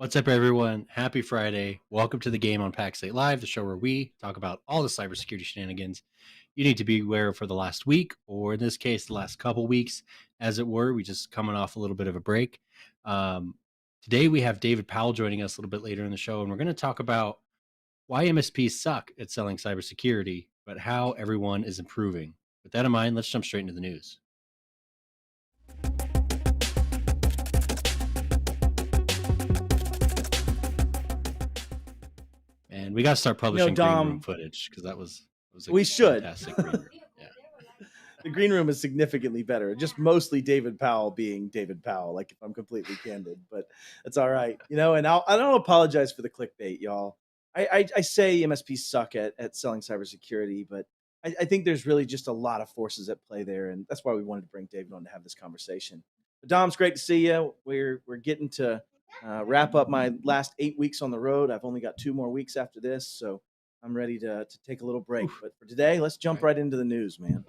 What's up, everyone? Happy Friday. Welcome to the game on Pax8 Live, the show where we talk about all the cybersecurity shenanigans you need to be aware for the last week, or in this case, the last couple weeks, as it were. We just coming off a little bit of a break. Um, Today, we have David Powell joining us a little bit later in the show, and we're going to talk about why MSPs suck at selling cybersecurity, but how everyone is improving. With that in mind, let's jump straight into the news. And we got to start publishing green room footage because that was a fantastic green room. Yeah. The green room is significantly better. Just mostly David Powell being David Powell, like if I'm completely candid, but it's all right. And I don't apologize for the clickbait, y'all. I say MSPs suck at selling cybersecurity, but I think there's really just a lot of forces at play there. And that's why we wanted to bring David on to have this conversation. But Dom, it's great to see you. We're getting to wrap up my last 8 weeks on the road. I've only got 2 more weeks after this, so I'm ready to take a little break. But for today, let's jump right into the news, man.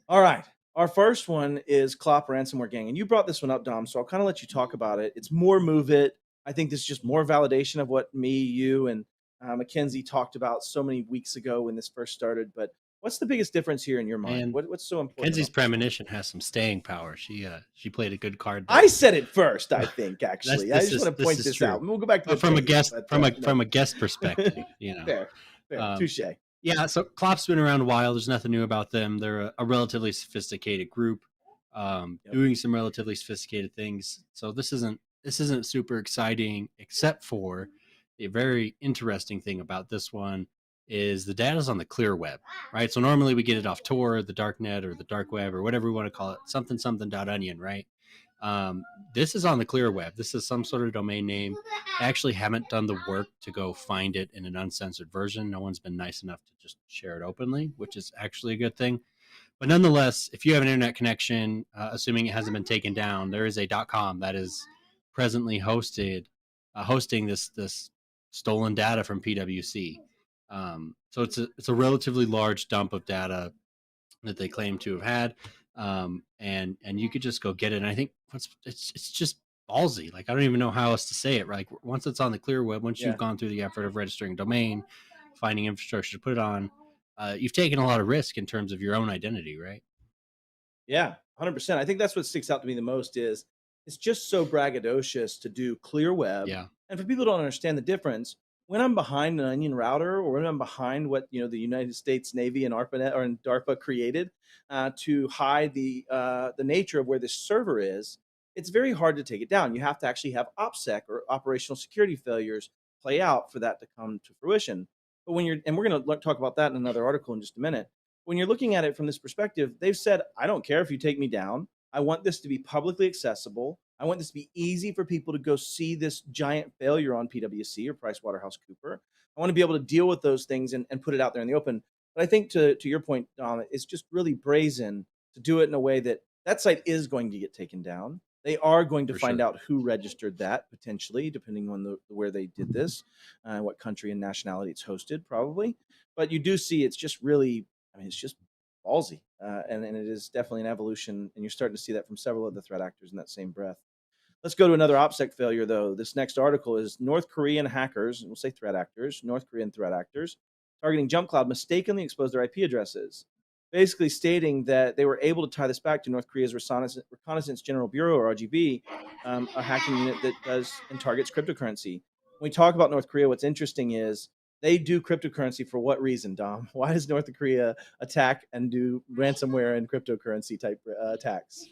All right. Our first one is Clop Ransomware Gang. And you brought this one up, Dom, so I'll kind of let you talk about it. It's more MOVEit. I think this is just more validation of what me, you, and Mackenzie talked about so many weeks ago when this first started. But what's the biggest difference here in your mind? What's so important? Mackenzie's premonition has some staying power. She played a good card there. I said it first, I think, actually. I just want to point this out. We'll go back to from a guest from a guest perspective, Fair. Touche. Yeah, so Clop's been around a while. There's nothing new about them. They're a relatively sophisticated group, doing some relatively sophisticated things. So this isn't super exciting, except for a very interesting thing about this one is the data's on the Clearweb, right? So normally we get it off Tor, the darknet, or the dark web, or whatever we want to call it, something.onion, right? This is on the Clearweb. This is some sort of domain name. I actually haven't done the work to go find it in an uncensored version. No one's been nice enough to just share it openly, which is actually a good thing. But nonetheless, if you have an internet connection, assuming it hasn't been taken down, there is a .com that is presently hosting this stolen data from PwC. So it's a relatively large dump of data that they claim to have had. And you could just go get it. And I think it's just ballsy. Like, I don't even know how else to say it. Right? Like, once it's on the Clearweb, once you've gone through the effort of registering a domain, finding infrastructure to put it on, you've taken a lot of risk in terms of your own identity, right? Yeah, 100%. I think that's what sticks out to me the most is it's just so braggadocious to do Clearweb. Yeah. And for people who don't understand the difference, when I'm behind an onion router or when I'm behind what the United States Navy and ARPANET or DARPA created to hide the nature of where this server is, it's very hard to take it down. You have to actually have OPSEC or operational security failures play out for that to come to fruition. But when we're going to talk about that in another article in just a minute. When you're looking at it from this perspective, they've said, I don't care if you take me down. I want this to be publicly accessible. I want this to be easy for people to go see this giant failure on PwC or PricewaterhouseCoopers. I want to be able to deal with those things and put it out there in the open. But I think to your point, Dom, it's just really brazen to do it in a way that site is going to get taken down. They are going to find out who registered that, potentially, depending on where they did this, what country and nationality it's hosted, probably. But you do see it's just really, it's just ballsy. And it is definitely an evolution. And you're starting to see that from several of the threat actors in that same breath. Let's go to another OPSEC failure, though. This next article is North Korean hackers, we'll say threat actors, North Korean threat actors, targeting JumoCloud mistakenly exposed their IP addresses, basically stating that they were able to tie this back to North Korea's Reconnaissance General Bureau, or RGB, a hacking unit that does and targets cryptocurrency. When we talk about North Korea, what's interesting is they do cryptocurrency for what reason, Dom? Why does North Korea attack and do ransomware and cryptocurrency type attacks?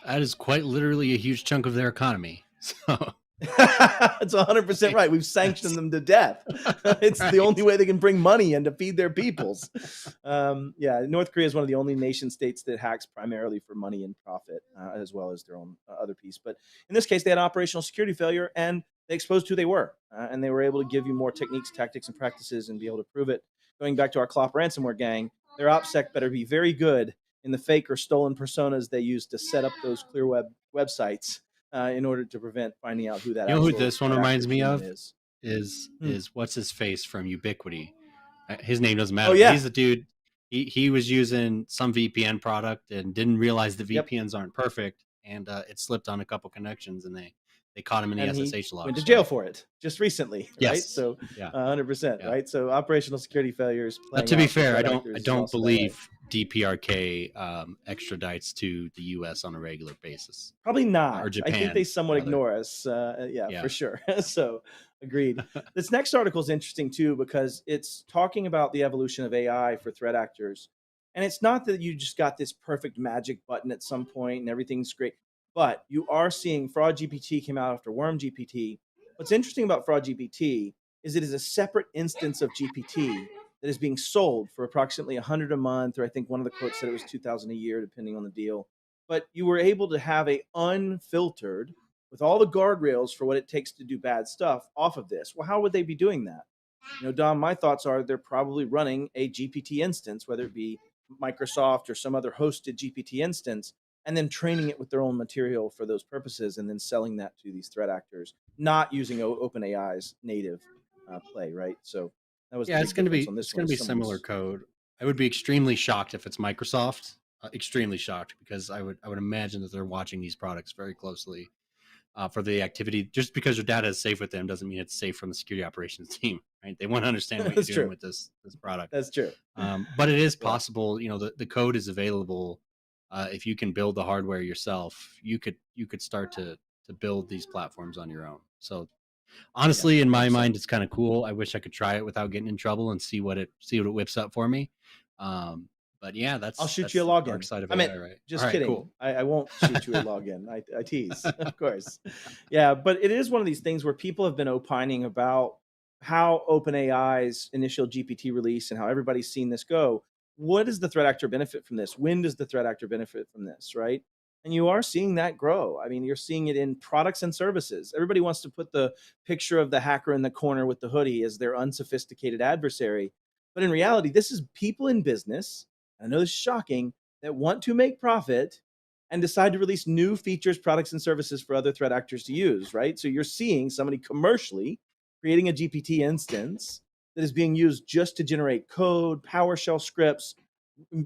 That is quite literally a huge chunk of their economy. So it's 100% right. We've sanctioned them to death. It's right. The only way they can bring money in to feed their peoples. North Korea is one of the only nation states that hacks primarily for money and profit, as well as their own other piece. But in this case, they had an operational security failure, and they exposed who they were, and they were able to give you more techniques, tactics, and practices and be able to prove it. Going back to our Clop Ransomware Gang, their OPSEC better be very good in the fake or stolen personas they use to set up those Clearweb websites in order to prevent finding out who that is. You know who this one reminds me of? Is what's his face from Ubiquity? His name doesn't matter. Oh, yeah. He's the dude. He was using some VPN product and didn't realize the VPNs aren't perfect, and it slipped on a couple connections, and they they caught him in the and he SSH went to logs, jail right? for it just recently, right? Yes. So Yeah. 100%, Yeah. right? So operational security failures Now, playing to be out for fair, threat I actors is don't also that way. believe DPRK extradites to the U.S. on a regular basis, Probably or not. I think they Japan somewhat rather. ignore us. Yeah, for Yeah. sure. So agreed. This next article is interesting too because it's talking about the evolution of AI for threat actors. And it's not that you just got this perfect magic button at some point and everything's great, but you are seeing FraudGPT came out after WormGPT. What's interesting about FraudGPT is it is a separate instance of GPT that is being sold for approximately 100 a month, or I think one of the quotes said it was 2,000 a year, depending on the deal. But you were able to have a unfiltered with all the guardrails for what it takes to do bad stuff off of this. Well, how would they be doing that? Dom, my thoughts are they're probably running a GPT instance, whether it be Microsoft or some other hosted GPT instance, and then training it with their own material for those purposes, and then selling that to these threat actors, not using OpenAI's native play, right? So that was the Yeah, big difference on this it's one. gonna be Is similar someone's code. I would be extremely shocked if it's Microsoft. Extremely shocked because I would imagine that they're watching these products very closely for the activity. Just because your data is safe with them doesn't mean it's safe from the security operations team, right? They want to understand what you're that's doing true. with this product. That's true. But it is Yeah. possible. The code is available. If you can build the hardware yourself, you could start to build these platforms on your own. So Yeah. honestly, in my 100%. mind, it's kind of cool. I wish I could try it without getting in trouble and see what it whips up for me. Um, but yeah, I'll shoot you a that's the dark login. side of I mean, AI, right? All just right, kidding. cool. I won't shoot you a login. I tease, of course. Yeah, but it is one of these things where people have been opining about how OpenAI's initial GPT release and how everybody's seen this go. What does the threat actor benefit from this? When does the threat actor benefit from this, right? And you are seeing that grow. I mean, you're seeing it in products and services. Everybody wants to put the picture of the hacker in the corner with the hoodie as their unsophisticated adversary. But in reality, this is people in business, I know this is shocking, that want to make profit and decide to release new features, products, and services for other threat actors to use, right? So you're seeing somebody commercially creating a GPT instance that is being used just to generate code, PowerShell scripts,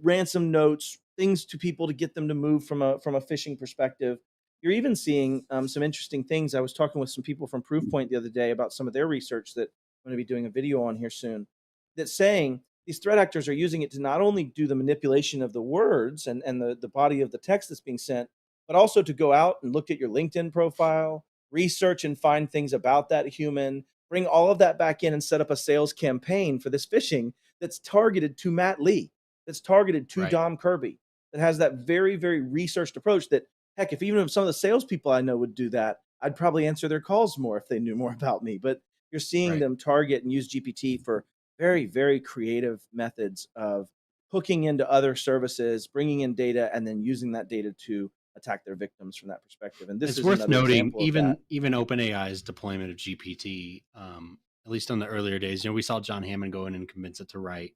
ransom notes, things to people to get them to move from a phishing perspective. You're even seeing some interesting things. I was talking with some people from Proofpoint the other day about some of their research that I'm going to be doing a video on here soon. That's saying these threat actors are using it to not only do the manipulation of the words and the body of the text that's being sent, but also to go out and look at your LinkedIn profile, research and find things about that human, bring all of that back in and set up a sales campaign for this phishing that's targeted to Matt Lee, that's targeted to Right. Dom Kirby, that has that very, very researched approach that, heck, if some of the salespeople I know would do that, I'd probably answer their calls more if they knew more about me. But you're seeing Right. them target and use GPT for very, very creative methods of hooking into other services, bringing in data, and then using that data to attack their victims from that perspective. And this It's is worth another noting, example of that. even OpenAI's deployment of GPT, at least on the earlier days, we saw John Hammond go in and convince it to write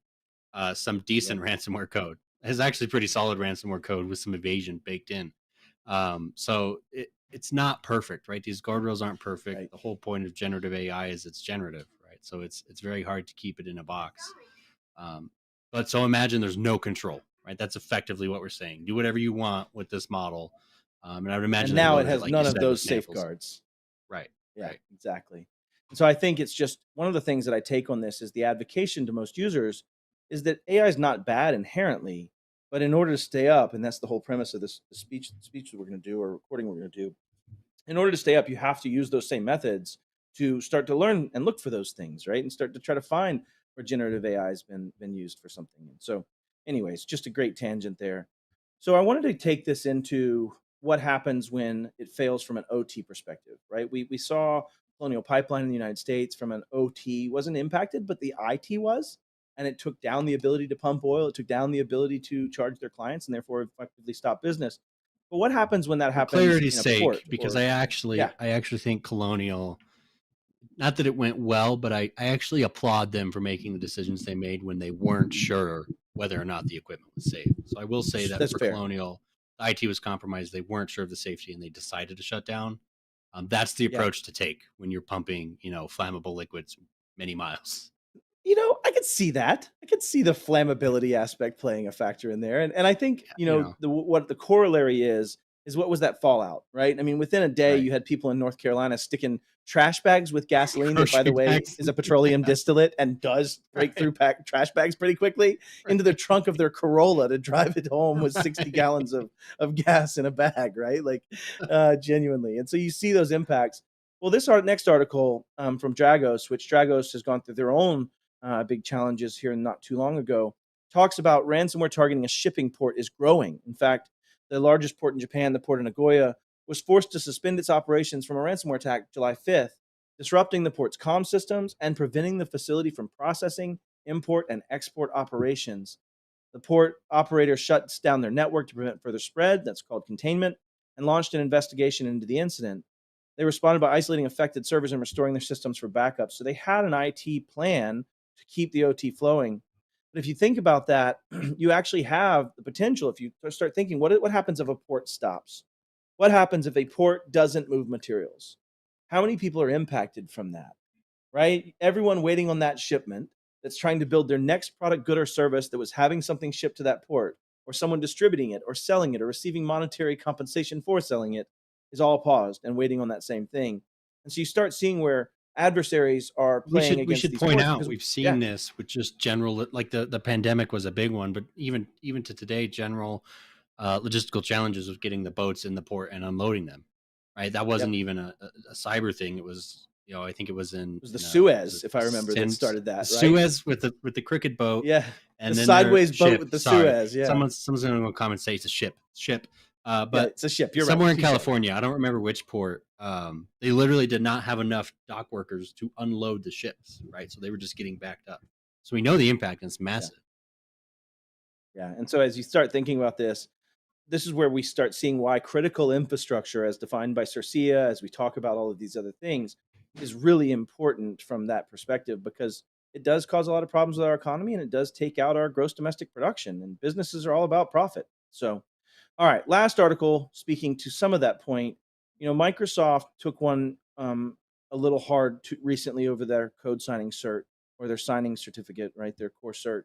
some Yep. decent ransomware code. It has actually pretty solid ransomware code with some evasion baked in. So it's not perfect, right? These guardrails aren't perfect. Right. The whole point of generative AI is it's generative, right? So it's very hard to keep it in a box. But so imagine there's no control, right? That's effectively what we're saying. Do whatever you want with this model. And I would And imagine they now it loaded it, has like you none of said, with those samples. safeguards. Right. Yeah, Right. exactly. And so I think it's just one of the things that I take on this is the advocation to most users is that AI is not bad inherently, but in order to stay up, and that's the whole premise of this speech that we're going to do or recording we're going to do, in order to stay up, you have to use those same methods to start to learn and look for those things, right? And start to try to find where generative AI has been used for something. And so, anyways, just a great tangent there. So I wanted to take this into what happens when it fails from an OT perspective, right? We saw Colonial Pipeline in the United States from an OT wasn't impacted, but the IT was, and it took down the ability to pump oil. It took down the ability to charge their clients, and therefore effectively stop business. But what happens when that For happens clarity's in a sake, port because or yeah, I actually think Colonial, not that it went well, but I actually applaud them for making the decisions they made when they weren't sure whether or not the equipment was safe. So I will say that that's for fair. Colonial, the IT was compromised. They weren't sure of the safety and they decided to shut down. That's the Yeah. approach to take when you're pumping, flammable liquids many miles. I could see that. I could see the flammability aspect playing a factor in there. And I think, Yeah, what the corollary is is what was that fallout, right? I mean, within a day, Right. you had people in North Carolina sticking trash bags with gasoline that, by the Grocery way, bags. is a petroleum distillate and does break Right. through trash bags pretty quickly into the trunk of their Corolla to drive it home with 60 Right. gallons of gas in a bag, right? Like, genuinely. And so you see those impacts. Well, this next article from Dragos, which Dragos has gone through their own big challenges here not too long ago, talks about ransomware targeting a shipping port is growing. In fact, the largest port in Japan, the port of Nagoya, was forced to suspend its operations from a ransomware attack July 5th, disrupting the port's comm systems and preventing the facility from processing, import, and export operations. The port operator shuts down their network to prevent further spread. That's called containment, and launched an investigation into the incident. They responded by isolating affected servers and restoring their systems for backup. So they had an IT plan to keep the OT flowing. But if you think about that, you actually have the potential. If you start thinking, what happens if a port stops? What happens if a port doesn't move materials? How many people are impacted from that? Right? Everyone waiting on that shipment that's trying to build their next product, good, or service that was having something shipped to that port, or someone distributing it, or selling it, or receiving monetary compensation for selling it, is all paused and waiting on that same thing. And so you start seeing where adversaries are We playing should we against should these point ports out because, we've yeah, seen this with just general, like the pandemic was a big one, but even to today, general logistical challenges of getting the boats in the port and unloading them. Right, that yep, wasn't even a cyber thing. It was, I think it was it was the in was Suez, it if I remember, that started the that, right? Suez with the crooked boat, Yeah, the and then their sideways boat ship. with the Sorry, Suez. Yeah, someone's going to come and say it's a ship. yeah, But it's a ship. You're right. somewhere in Touche. California, I don't remember which port. They literally did not have enough dock workers to unload the ships. Right, so they were just getting backed up. So we know the impact, and it's Yeah, massive. yeah. And so as you start thinking about this is where we start seeing why critical infrastructure, as defined by CERCIA, as we talk about all of these other things, is really important from that perspective because it does cause a lot of problems with our economy and it does take out our gross domestic production. And businesses are all about profit. So, all right, last article speaking to some of that point. Microsoft took one a little hard recently over their code signing cert or their signing certificate, right? Their core cert.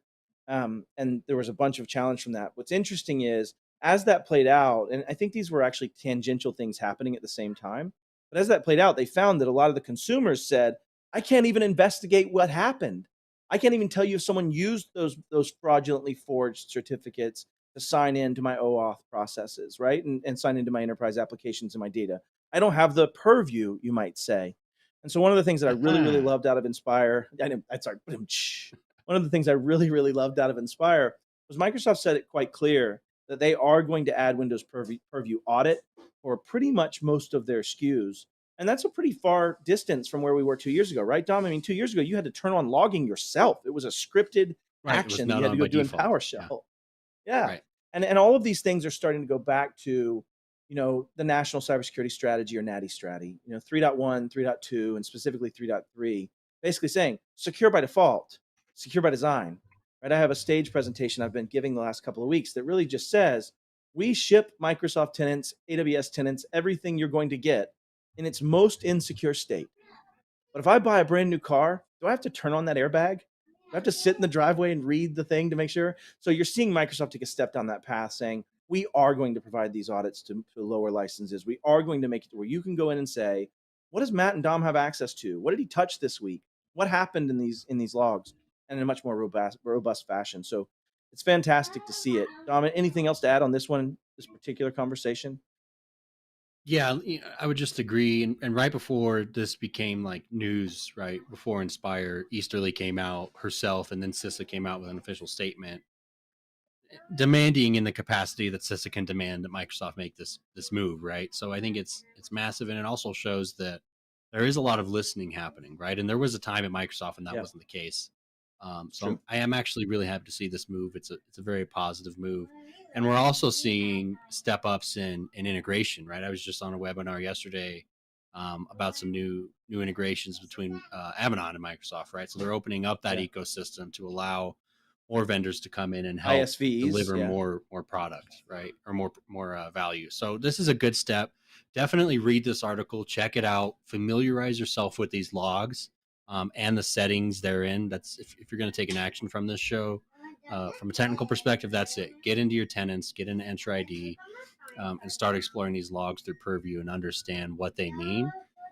And there was a bunch of challenge from that. What's interesting is as that played out, and I think these were actually tangential things happening at the same time, but as that played out, they found that a lot of the consumers said, I can't even investigate what happened. I can't even tell you if someone used those fraudulently forged certificates to sign into my OAuth processes, right? And sign into my enterprise applications and my data. I don't have the purview, you might say. And so one of the things that I really, really loved out of Inspire, one of the things I really, really loved out of Inspire was Microsoft said it quite clear that they are going to add Windows Purview Audit for pretty much most of their SKUs. And that's a pretty far distance from where we were 2 years ago, right, Dom? I mean, 2 years ago, you had to turn on logging yourself. It was a scripted Right, it was action that you not had to on go by do in default. Yeah, PowerShell. Yeah. right. And all of these things are starting to go back to, the National Cybersecurity Strategy or NATI strategy, 3.1, 3.2, and specifically 3.3, basically saying secure by default, secure by design. Right? I have a stage presentation I've been giving the last couple of weeks that really just says we ship Microsoft tenants, AWS tenants, everything you're going to get in its most insecure state. But if I buy a brand new car, do I have to turn on that airbag? Do I have to sit in the driveway and read the thing to make sure? So you're seeing Microsoft take a step down that path saying, we are going to provide these audits to lower licenses. We are going to make it to where you can go in and say, what does Matt and Dom have access to? What did he touch this week? What happened in these logs? And in a much more robust fashion. So it's fantastic to see it. Dom, anything else to add on this one, this particular conversation? Yeah, I would just agree. And right before this became like news, right before Inspire, Easterly came out herself, and then CISA came out with an official statement demanding, in the capacity that CISA can demand, that Microsoft make this move, right? So I think it's massive, and it also shows that there is a lot of listening happening, right? And there was a time at Microsoft when that Yeah, wasn't the case. it's So true. I am actually really happy to see this move. It's a very positive move, and we're also seeing step ups in integration. Right, I was just on a webinar yesterday about some new integrations between Avanan and Microsoft. Right, so they're opening up that Yeah. ecosystem to allow more vendors to come in and help ISVs. deliver Yeah. more product, right, or more value. So this is a good step. Definitely read this article, check it out, familiarize yourself with these logs and the settings therein. That's if you're going to take an action from this show, from a technical perspective, that's it. Get into your tenants, get into Enter ID, and start exploring these logs through Purview and understand what they mean,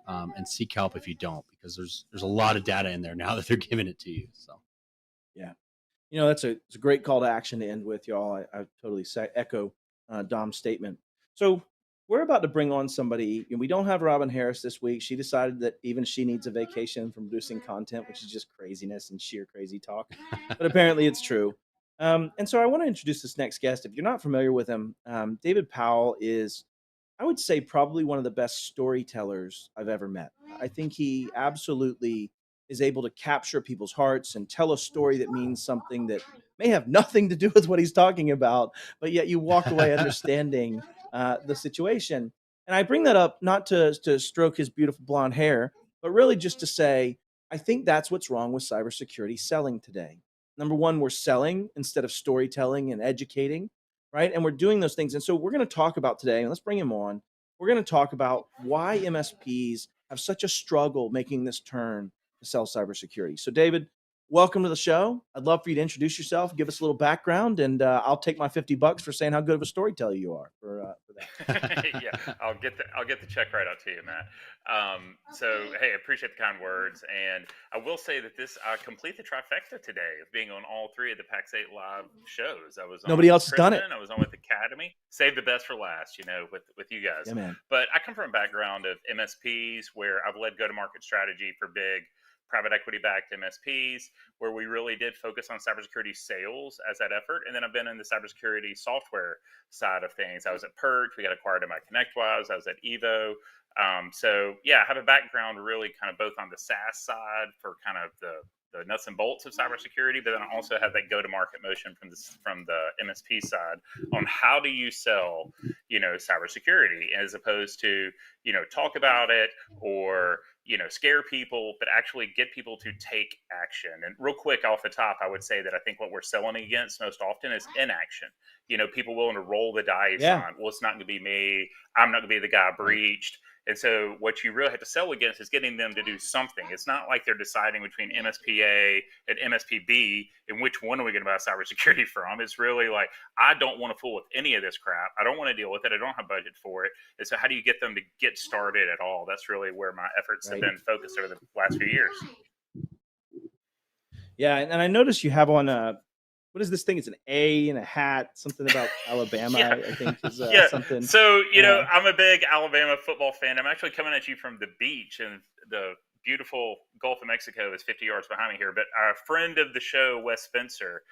and seek help if you don't, because there's a lot of data in there now that they're giving it to you. So Yeah. It's a great call to action to end with, y'all. I totally echo Dom's statement. So we're about to bring on somebody, and we don't have Robin Harris this week. She decided that even she needs a vacation from producing content, which is just craziness and sheer crazy talk. But apparently it's true. And so I want to introduce this next guest. If you're not familiar with him, David Powell is, I would say, probably one of the best storytellers I've ever met. I think he absolutely is able to capture people's hearts and tell a story that means something that may have nothing to do with what he's talking about, but yet you walk away understanding the situation. And I bring that up not to stroke his beautiful blonde hair, but really just to say, I think that's what's wrong with cybersecurity selling today. Number one, we're selling instead of storytelling and educating, right? And we're doing those things. And so we're going to talk about today, and let's bring him on. We're going to talk about why MSPs have such a struggle making this turn to sell cybersecurity. So, David, welcome to the show. I'd love for you to introduce yourself, give us a little background, and I'll take my $50 for saying how good of a storyteller you are for that. Yeah, I'll get the check right out to you, Matt. So hey, I appreciate the kind words, and I will say that this I complete the trifecta today of being on all three of the Pax8 live shows. I was on Nobody with else has done it. Kristen, I was on with Academy. Save the best for last, with you guys. Yeah, man. But I come from a background of MSPs where I've led go-to-market strategy for big private equity backed MSPs, where we really did focus on cybersecurity sales as that effort. And then I've been in the cybersecurity software side of things. I was at Perch, we got acquired by ConnectWise, I was at Evo. So yeah, I have a background really kind of both on the SaaS side for kind of the nuts and bolts of cybersecurity, but then I also have that go-to-market motion from the MSP side on how do you sell, cybersecurity as opposed to, talk about it or, scare people, but actually get people to take action. And real quick off the top, I would say that I think what we're selling against most often is inaction. People willing to roll the dice on, well, it's not going to be me. I'm not going to be the guy breached. And so what you really have to sell against is getting them to do something. It's not like they're deciding between MSP A and MSP B and which one are we going to buy cybersecurity from. It's really like, I don't want to fool with any of this crap. I don't want to deal with it. I don't have budget for it. And so how do you get them to get started at all? That's really where my efforts have been focused over the last few years. Yeah, and I noticed you have on what is this thing? It's an A and a hat, something about Alabama, Yeah. I think is something. So, I'm a big Alabama football fan. I'm actually coming at you from the beach, and the beautiful Gulf of Mexico is 50 yards behind me here. But our friend of the show, Wes Spencer,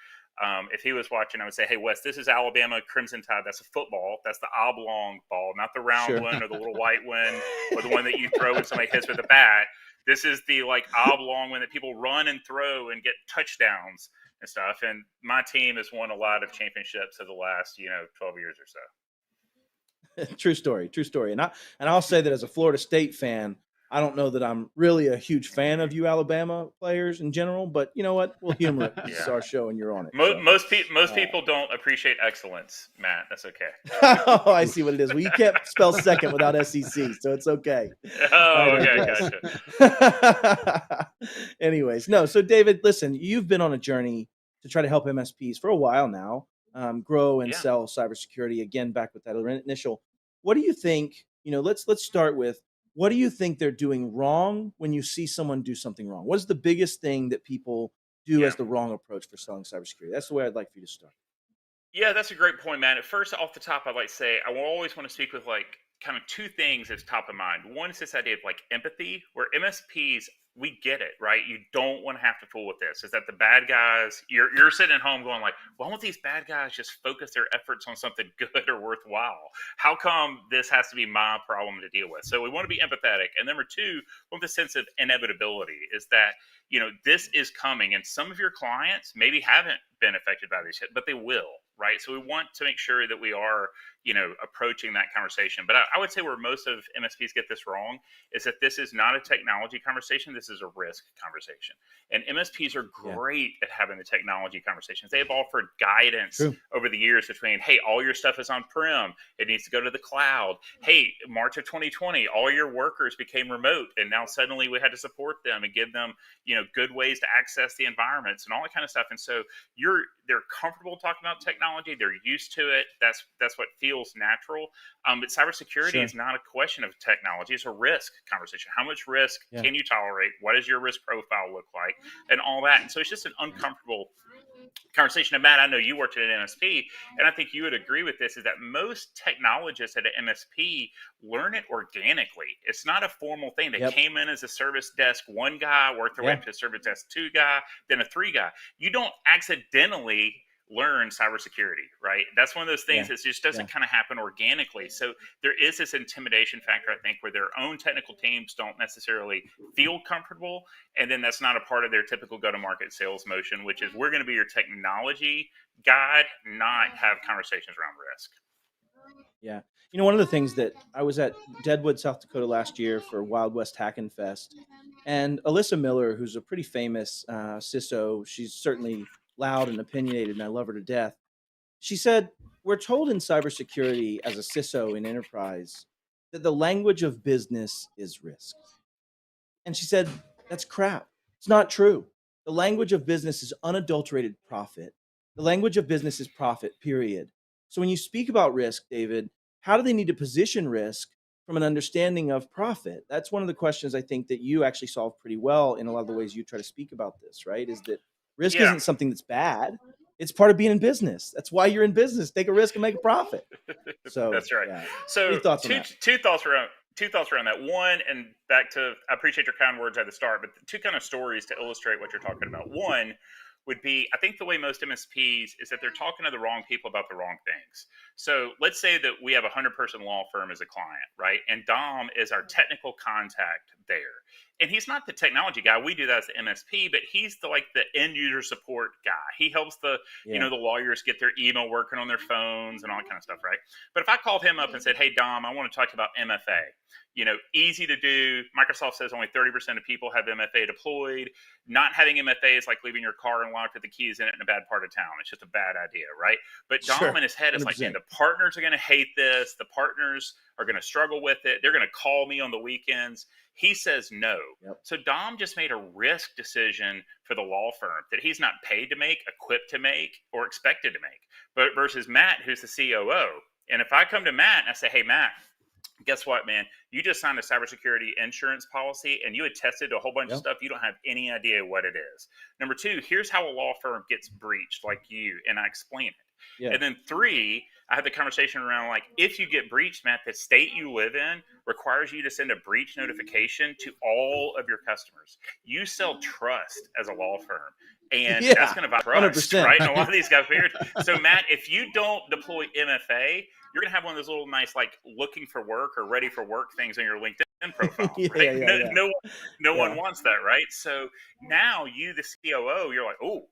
if he was watching, I would say, hey, Wes, this is Alabama Crimson Tide. That's a football. That's the oblong ball, not the round one or the little white one or the one that you throw when somebody hits with a bat. This is the oblong one that people run and throw and get touchdowns and stuff. And my team has won a lot of championships of the last, 12 years or so. True story. And I'll say that as a Florida State fan, I don't know that I'm really a huge fan of you Alabama players in general, but you know what? We'll humor it. This is our show, and you're on it. Most people don't appreciate excellence, Matt. That's okay. Oh, I see what it is. Well, you can't spell second without SEC, so it's okay. Oh, okay, gotcha. Anyways, no. So, David, listen, you've been on a journey to try to help MSPs for a while now grow and sell cybersecurity. Again, back with that initial. What do you think? Let's start with. What do you think they're doing wrong when you see someone do something wrong? What is the biggest thing that people do as the wrong approach for selling cybersecurity? That's the way I'd like for you to start. Yeah, that's a great point, man. At first, off the top, I'd like to say I will always want to speak with kind of two things that's top of mind. One is this idea of empathy, where MSPs, we get it, right? You don't want to have to fool with this. Is that the bad guys? You're sitting at home going why won't these bad guys just focus their efforts on something good or worthwhile? How come this has to be my problem to deal with? So we want to be empathetic. And number two, with the sense of inevitability is that, this is coming, and some of your clients maybe haven't been affected by this yet, but they will, right? So we want to make sure that we are, approaching that conversation. But I would say where most of MSPs get this wrong is that this is not a technology conversation. This is a risk conversation. And MSPs are great at having the technology conversations. They have offered guidance over the years between, hey, all your stuff is on-prem. It needs to go to the cloud. Hey, March of 2020, all your workers became remote. And now suddenly we had to support them and give them, good ways to access the environments and all that kind of stuff. And so they're comfortable talking about technology. They're used to it. That's what feels feels natural. But cybersecurity Sure. is not a question of technology. It's a risk conversation. How much risk Yeah. can you tolerate? What does your risk profile look like? And all that. And so it's just an uncomfortable conversation. And Matt, I know you worked at an MSP, and I think you would agree with this, is that most technologists at an MSP learn it organically. It's not a formal thing. They Yep. came in as a service desk 1 guy, worked their way Yeah. up to a service desk 2 guy, then a 3 guy. You don't accidentally learn cybersecurity, right? That's one of those things Yeah. that just doesn't Yeah. kind of happen organically. So there is this intimidation factor, I think, where their own technical teams don't necessarily feel comfortable. And then that's not a part of their typical go-to-market sales motion, which is we're going to be your technology guide, not have conversations around risk. Yeah. You know, one of the things that I was at Deadwood, South Dakota last year for Wild West Hackin' Fest, and Alyssa Miller, who's a pretty famous CISO, she's certainly loud and opinionated, and I love her to death. She said, we're told in cybersecurity as a CISO in enterprise that the language of business is risk. And she said, that's crap. It's not true. The language of business is unadulterated profit. The language of business is profit, period. So when you speak about risk, David, how do they need to position risk from an understanding of profit? That's one of the questions I think that you actually solve pretty well in a lot of the ways you try to speak about this, right? Is that risk Yeah. isn't something that's bad. It's part of being in business. That's why you're in business. Take a risk and make a profit. So That's right. yeah. So What are your thoughts on that? two thoughts around that. One, and back to, I appreciate your kind words at the start, but two kind of stories to illustrate what you're talking about. One would be, I think the way most MSPs is that they're talking to the wrong people about the wrong things. So let's say that we have a 100-person law firm as a client, right? And Dom is our technical contact there. And he's not the technology guy. We do that as the MSP, but he's the end user support guy. He helps the lawyers get their email working on their phones and all that kind of stuff, right? But if I called him up and said, hey, Dom, I want to talk about MFA, easy to do. Microsoft says only 30% of people have MFA deployed. Not having MFA is like leaving your car unlocked with the keys in it in a bad part of town. It's just a bad idea, right? But Dom in his head is 100%. like, man, the partners are going to hate this. The partners are going to struggle with it. They're going to call me on the weekends. He says no. Yep. So Dom just made a risk decision for the law firm that he's not paid to make, equipped to make, or expected to make. But versus Matt, who's the COO. And if I come to Matt and I say, hey, Matt, guess what, man? You just signed a cybersecurity insurance policy and you attested to a whole bunch of stuff. You don't have any idea what it is. Number two, here's how a law firm gets breached like you, and I explain it. Yeah. And then three, I had the conversation around if you get breached, Matt, the state you live in requires you to send a breach notification to all of your customers. You sell trust as a law firm. And that's going to buy trust, 100%. right? And a lot of these guys figured. So, Matt, if you don't deploy MFA, you're going to have one of those little nice, looking for work or ready for work things on your LinkedIn profile, right? No one wants that, right? So now you, the COO, you're like, oh,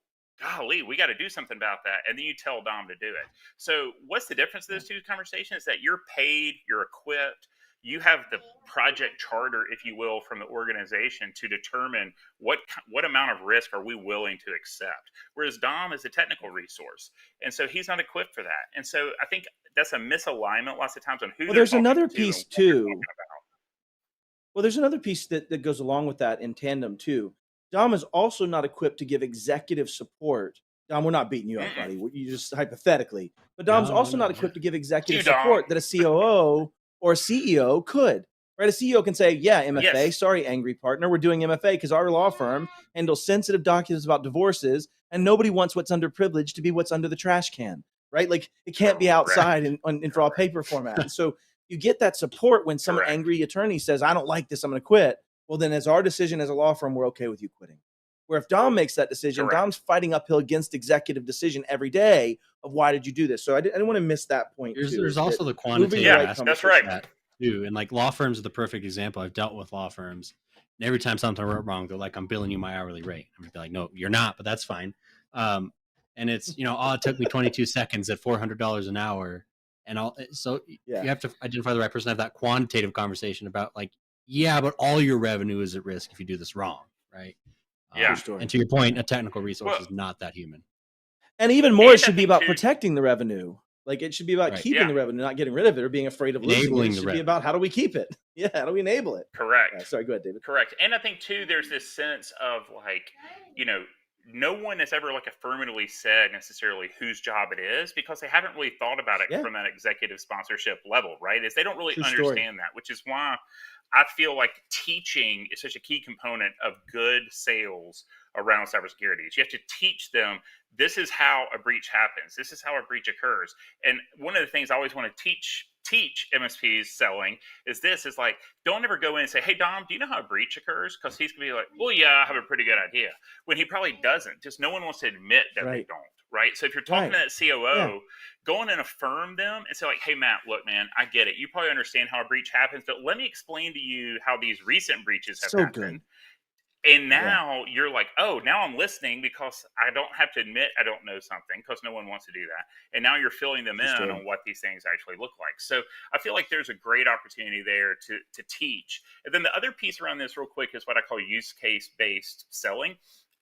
golly, we got to do something about that. And then you tell Dom to do it. So what's the difference in those two conversations? That you're paid, you're equipped, you have the project charter, if you will, from the organization to determine what amount of risk are we willing to accept. Whereas Dom is a technical resource. And so he's not equipped for that. And so I think that's a misalignment lots of times on who Well, they're there's talking another to piece and what they're too. talking about. Well, there's another piece that goes along with that in tandem too. Dom is also not equipped to give executive support. Dom, we're not beating you up, buddy. You just hypothetically. But Dom's also not equipped to give executive support that a COO or a CEO could. Right? A CEO can say, yeah, MFA, sorry, angry partner, we're doing MFA because our law firm handles sensitive documents about divorces, and nobody wants what's underprivileged to be what's under the trash can. Right? It can't be outside in raw paper format. And so you get that support when some angry attorney says, I don't like this, I'm going to quit. Well, then as our decision as a law firm, we're okay with you quitting. Where if Dom makes that decision, Dom's fighting uphill against executive decision every day of why did you do this? So I didn't want to miss that point. There's also the quantitative aspect. That's right. Too. And law firms are the perfect example. I've dealt with law firms. And every time something went wrong, they're like, I'm billing you my hourly rate. I'm going to be like, no, you're not, but that's fine. And it's, it took me 22 seconds at $400 an hour. And so you have to identify the right person to have that quantitative conversation about but all your revenue is at risk if you do this wrong, right? And to your point, a technical resource is not that human. And even more, it should be about protecting the revenue. It should be about keeping the revenue, not getting rid of it or being afraid of losing it. It should be about how do we keep it? Yeah, how do we enable it? Correct. Sorry, go ahead, David. Correct. And I think too, there's this sense of no one has ever like affirmatively said necessarily whose job it is, because they haven't really thought about it Yeah. from that executive sponsorship level, right? Is they don't really True story. understand that, which is why I feel like teaching is such a key component of good sales around cybersecurity. You have to teach them, this is how a breach happens. This is how a breach occurs. And one of the things I always want to teach MSPs selling is like, don't ever go in and say, hey, Dom, do you know how a breach occurs? Because he's going to be like, well, yeah, I have a pretty good idea. When he probably doesn't. Just no one wants to admit that they Right. don't, right? So if you're talking to that COO, go in and affirm them and say like, hey, Matt, look, man, I get it. You probably understand how a breach happens, but let me explain to you how these recent breaches have So happened. good. And now you're like, oh, now I'm listening because I don't have to admit I don't know something, because no one wants to do that. And now you're filling them True in story. on what these things actually look like. So I feel like there's a great opportunity there to teach. And then the other piece around this real quick is what I call use case based selling.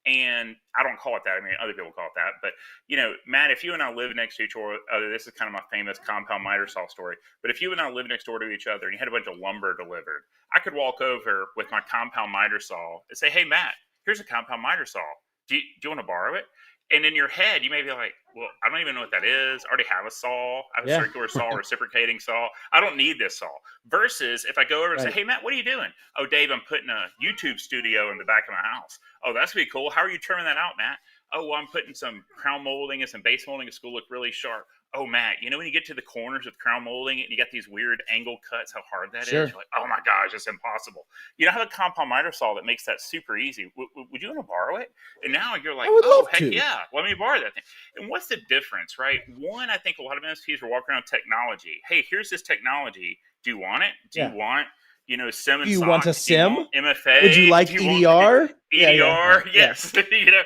And I don't call it that. I mean, other people call it that. But, you know, Matt, if you and I live next to each other, this is kind of my famous compound miter saw story. But if you and I live next door to each other and you had a bunch of lumber delivered, I could walk over with my compound miter saw and say, hey, Matt, here's a compound miter saw. Do you want to borrow it? And in your head, you may be like, well, I don't even know what that is. I already have a saw. I have a circular saw, reciprocating saw. I don't need this saw. Versus if I go over and say, hey, Matt, what are you doing? Oh, Dave, I'm putting a YouTube studio in the back of my house. Oh, that's going to be cool. How are you turning that out, Matt? Oh, well, I'm putting some crown molding and some base molding. It's going to look really sharp. Oh, Matt, you know when you get to the corners with crown molding and you got these weird angle cuts, how hard that is? You're like, oh my gosh, it's impossible. You know, I have a compound miter saw that makes that super easy. Would you want to borrow it? And now you're like, oh, heck yeah, let me borrow that thing. And what's the difference, right? One, I think a lot of MSPs are walking around technology. Hey, here's this technology. Do you want it? Do you want, you know, SIM and Do you SOC? want a SIM? MFA? Would you like EDR? EDR, yes. You know,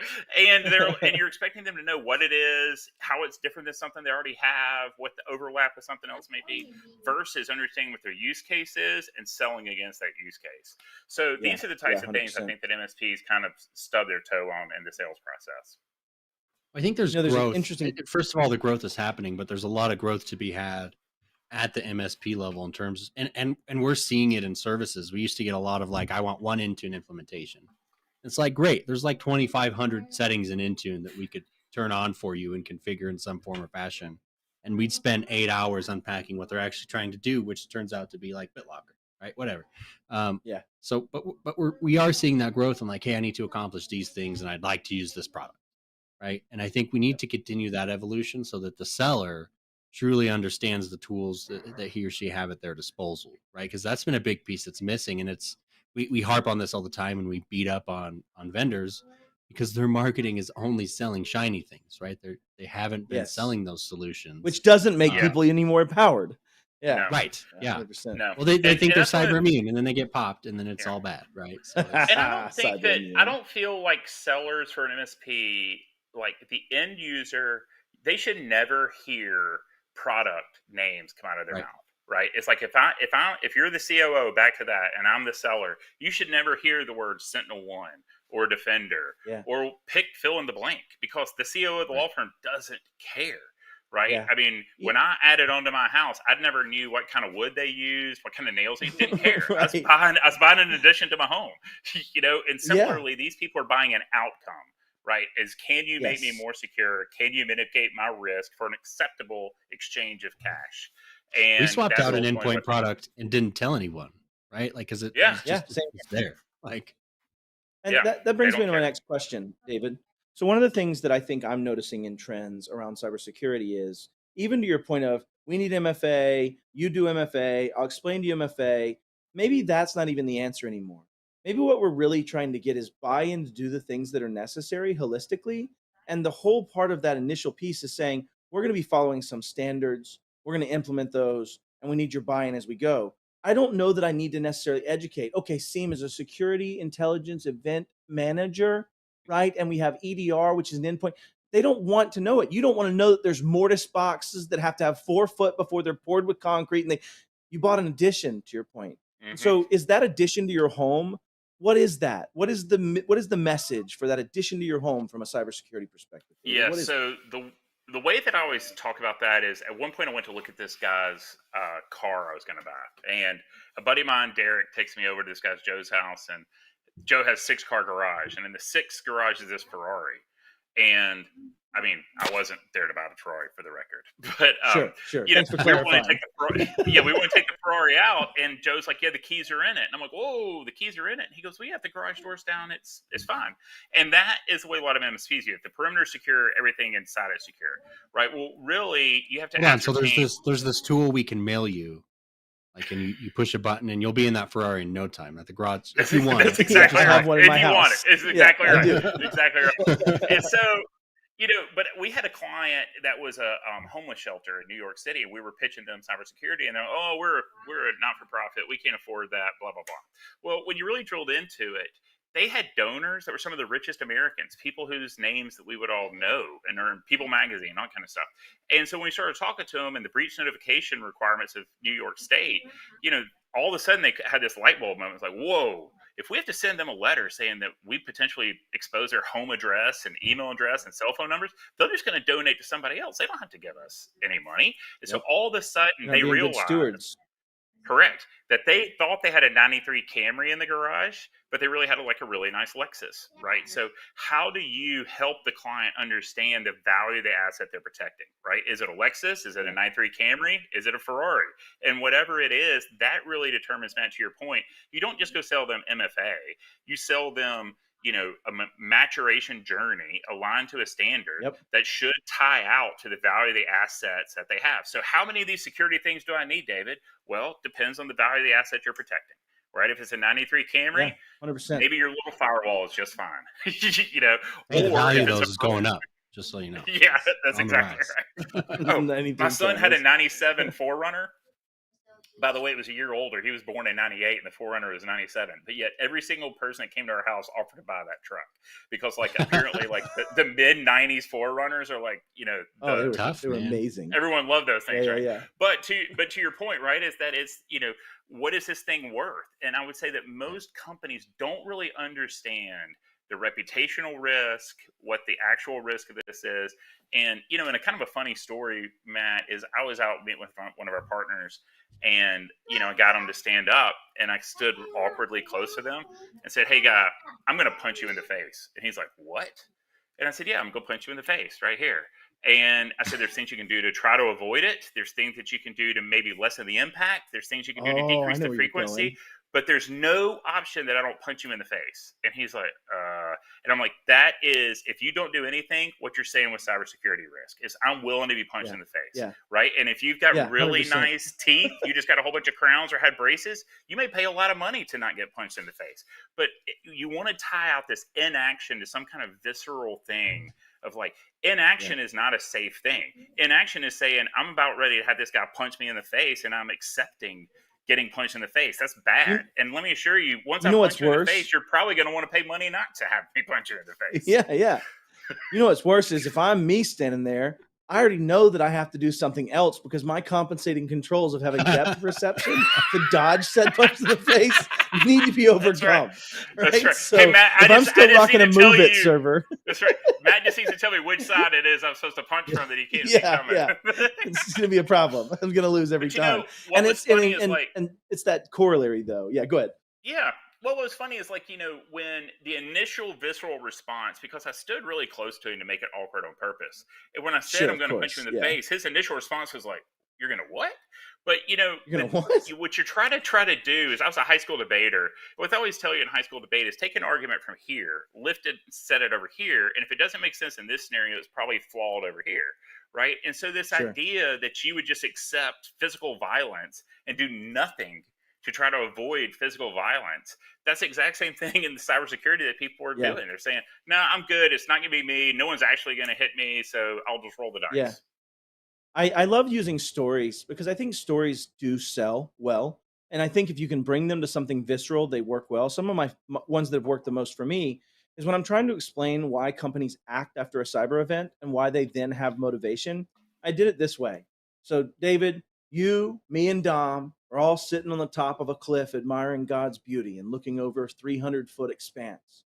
and you're expecting them to know what it is, how it's different than something they already have, what the overlap with something else may be, versus understanding what their use case is and selling against that use case. So these are the types of things I think that MSPs kind of stub their toe on in the sales process. I think there's there's growth. Interesting. First of all, the growth is happening, but there's a lot of growth to be had at the MSP level in terms, and we're seeing it in services. We used to get a lot of like, I want one Intune implementation. It's like, great, there's like 2,500 settings in Intune that we could turn on for you and configure in some form or fashion. And we'd spend 8 hours unpacking what they're actually trying to do, which turns out to be like BitLocker, right? Whatever. So, but we are seeing that growth. And like, hey, I need to accomplish these things and I'd like to use this product, right? And I think we need to continue that evolution so that the seller truly understands the tools that he or she have at their disposal, right? Because that's been a big piece that's missing. And it's, we harp on this all the time and we beat up on vendors because their marketing is only selling shiny things, right? They haven't been selling those solutions. Which doesn't make people any more empowered. No. Right. Yeah. 100%. No. Well, they think they're cyber immune and then they get popped and then it's all bad, right? So and I don't think that, I don't feel like sellers for an MSP, like the end user, they should never hear product names come out of their mouth, right? It's like if you're the COO, back to that, and I'm the seller, you should never hear the word SentinelOne or Defender or fill in the blank, because the COO of the law firm doesn't care. Right. I mean, when I added onto my house, I never knew what kind of wood they used, what kind of nails they didn't care. I was buying an addition to my home, you know, and similarly, these people are buying an outcome, right? Is can you make me more secure? Can you mitigate my risk for an acceptable exchange of cash? And we swapped out an endpoint product and didn't tell anyone, right? Like, cause it's there. Like, and that brings me to my next question, David. So one of the things that I think I'm noticing in trends around cybersecurity is, even to your point of, we need MFA, you do MFA, I'll explain to you MFA, maybe that's not even the answer anymore. Maybe what we're really trying to get is buy-in to do the things that are necessary holistically. And the whole part of that initial piece is saying, we're going to be following some standards, we're going to implement those, and we need your buy-in as we go. I don't know that I need to necessarily educate. Okay, SIEM is a security intelligence event manager, right? And we have EDR, which is an endpoint. They don't want to know it. You don't want to know that there's mortise boxes that have to have 4 foot before they're poured with concrete. And you bought an addition, to your point. Mm-hmm. So is that addition to your home? What is that? What is the message for that addition to your home from a cybersecurity perspective? Yeah. So the way that I always talk about that is, at one point I went to look at this guy's car I was going to buy, and a buddy of mine, Derek, takes me over to this guy's Joe's house, and Joe has 6-car garage, and in the 6th garage is this Ferrari. And I mean, I wasn't there to buy the Ferrari for the record, but Sure. you know, Thanks for we were willing clarifying. to take the Ferrari. Yeah, we want to take the Ferrari out, and Joe's like, "Yeah, the keys are in it." And I'm like, "Whoa, the keys are in it." And he goes, "Well, yeah, if the garage door's down, it's fine." And that is the way a lot of MSPs do it. The perimeter secure, everything inside is secure, right? Well, really, you have to. Hold on. So there's this tool we can mail you. Like, and you push a button and you'll be in that Ferrari in no time at the garage if you want. That's exactly I right. have one in my If you want house. it, it's exactly I right. do. Exactly right. And so, you know, but we had a client that was a homeless shelter in New York City, and we were pitching them cybersecurity, and they're, "Oh, we're a not for profit. We can't afford that." Blah blah blah. Well, when you really drilled into it, they had donors that were some of the richest Americans, people whose names that we would all know, and are in People Magazine, all kind of stuff. And so when we started talking to them and the breach notification requirements of New York State, you know, all of a sudden they had this light bulb moment. It's like, whoa, if we have to send them a letter saying that we potentially expose their home address and email address and cell phone numbers, they're just going to donate to somebody else. They don't have to give us any money. And so all of a sudden they realized, stewards. Correct, that they thought they had a 93 Camry in the garage, but they really had a really nice Lexus, right? So how do you help the client understand the value of the asset they're protecting, right? Is it a Lexus? Is it a 93 Camry? Is it a Ferrari? And whatever it is, that really determines, Matt, to your point, you don't just go sell them MFA. You sell them, you know, a maturation journey aligned to a standard that should tie out to the value of the assets that they have. So how many of these security things do I need, David? Well, depends on the value of the asset you're protecting, right? If it's a 93 Camry, 100%. maybe your little firewall is just fine. You know, Hey, the or value if of it's those is going up, just so you know. Yeah, that's On the exactly rise. right. Oh, my son had a 97 Forerunner. By the way, it was a year older. He was born in 98 and the Forerunner was 97. But yet every single person that came to our house offered to buy that truck because apparently the mid 90s Forerunners are you know, they were tough, they were amazing. Everyone loved those things, right? Yeah. But to your point, right, is that it's, you know, what is this thing worth? And I would say that most companies don't really understand the reputational risk, what the actual risk of this is. And, you know, and a kind of a funny story, Matt, is I was out meeting with one of our partners, and, you know, I got him to stand up, and I stood awkwardly close to them and said, "Hey, guy, I'm going to punch you in the face." And he's like, "What?" And I said, "Yeah, I'm going to punch you in the face right here." And I said, "There's things you can do to try to avoid it. There's things that you can do to maybe lessen the impact. There's things you can do to decrease the frequency. But there's no option that I don't punch you in the face." And he's like, and I'm like, that is, if you don't do anything, what you're saying with cybersecurity risk is I'm willing to be punched in the face, right? And if you've got really 100%. nice teeth, you just got a whole bunch of crowns or had braces, you may pay a lot of money to not get punched in the face. But you want to tie out this inaction to some kind of visceral thing of inaction is not a safe thing. Inaction is saying, I'm about ready to have this guy punch me in the face, and I'm accepting getting punched in the face. That's bad. And let me assure you, once I punch you in the face, you're probably going to want to pay money not to have me punch you in the face. Yeah. You know what's worse is if I'm me standing there, I already know that I have to do something else because my compensating controls of having depth perception to dodge said punch in the face need to be overcome. That's right. So hey, Matt, if I'm still rocking a MOVEit server. That's right. Matt just needs to tell me which side it is I'm supposed to punch from that he can't see coming. Yeah. It's going to be a problem. I'm going to lose every time. And it's funny and it's that corollary though. Yeah, go ahead. Yeah. Well, what was funny is you know, when the initial visceral response, because I stood really close to him to make it awkward on purpose. And when I said I'm going to punch you in the face, his initial response was like, "You're going to what?" But, you know, what you're trying to do is, I was a high school debater. What I always tell you in high school debate is take an argument from here, lift it, set it over here. And if it doesn't make sense in this scenario, it's probably flawed over here. Right. And so this idea that you would just accept physical violence and do nothing to try to avoid physical violence, that's the exact same thing in the cybersecurity that people are doing. They're saying, "No, I'm good. It's not going to be me. No one's actually going to hit me. So I'll just roll the dice." Yeah. I love using stories because I think stories do sell well. And I think if you can bring them to something visceral, they work well. Some of my ones that have worked the most for me is when I'm trying to explain why companies act after a cyber event and why they then have motivation. I did it this way. So David, you, me, and Dom are all sitting on the top of a cliff admiring God's beauty and looking over a 300-foot expanse.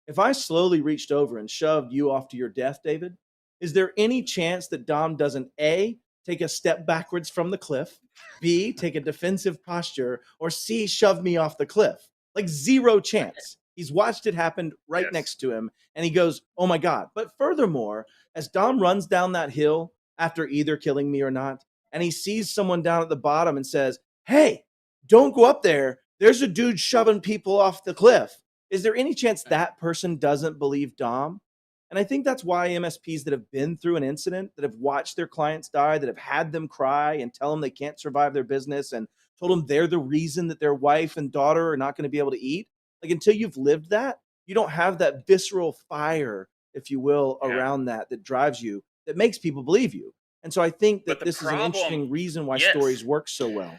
If I slowly reached over and shoved you off to your death, David, is there any chance that Dom doesn't A, take a step backwards from the cliff, B, take a defensive posture, or C, shove me off the cliff? Like zero chance. He's watched it happen right Yes. next to him, and he goes, "Oh my God!" But furthermore, as Dom runs down that hill after either killing me or not, and he sees someone down at the bottom and says, "Hey, don't go up there. There's a dude shoving people off the cliff." Is there any chance that person doesn't believe Dom? And I think that's why MSPs that have been through an incident, that have watched their clients die, that have had them cry and tell them they can't survive their business and told them they're the reason that their wife and daughter are not going to be able to eat. Like, until you've lived that, you don't have that visceral fire, if you will, Yeah. around that drives you, that makes people believe you. And so I think But that the this is an interesting problem, reason why yes. stories work so well.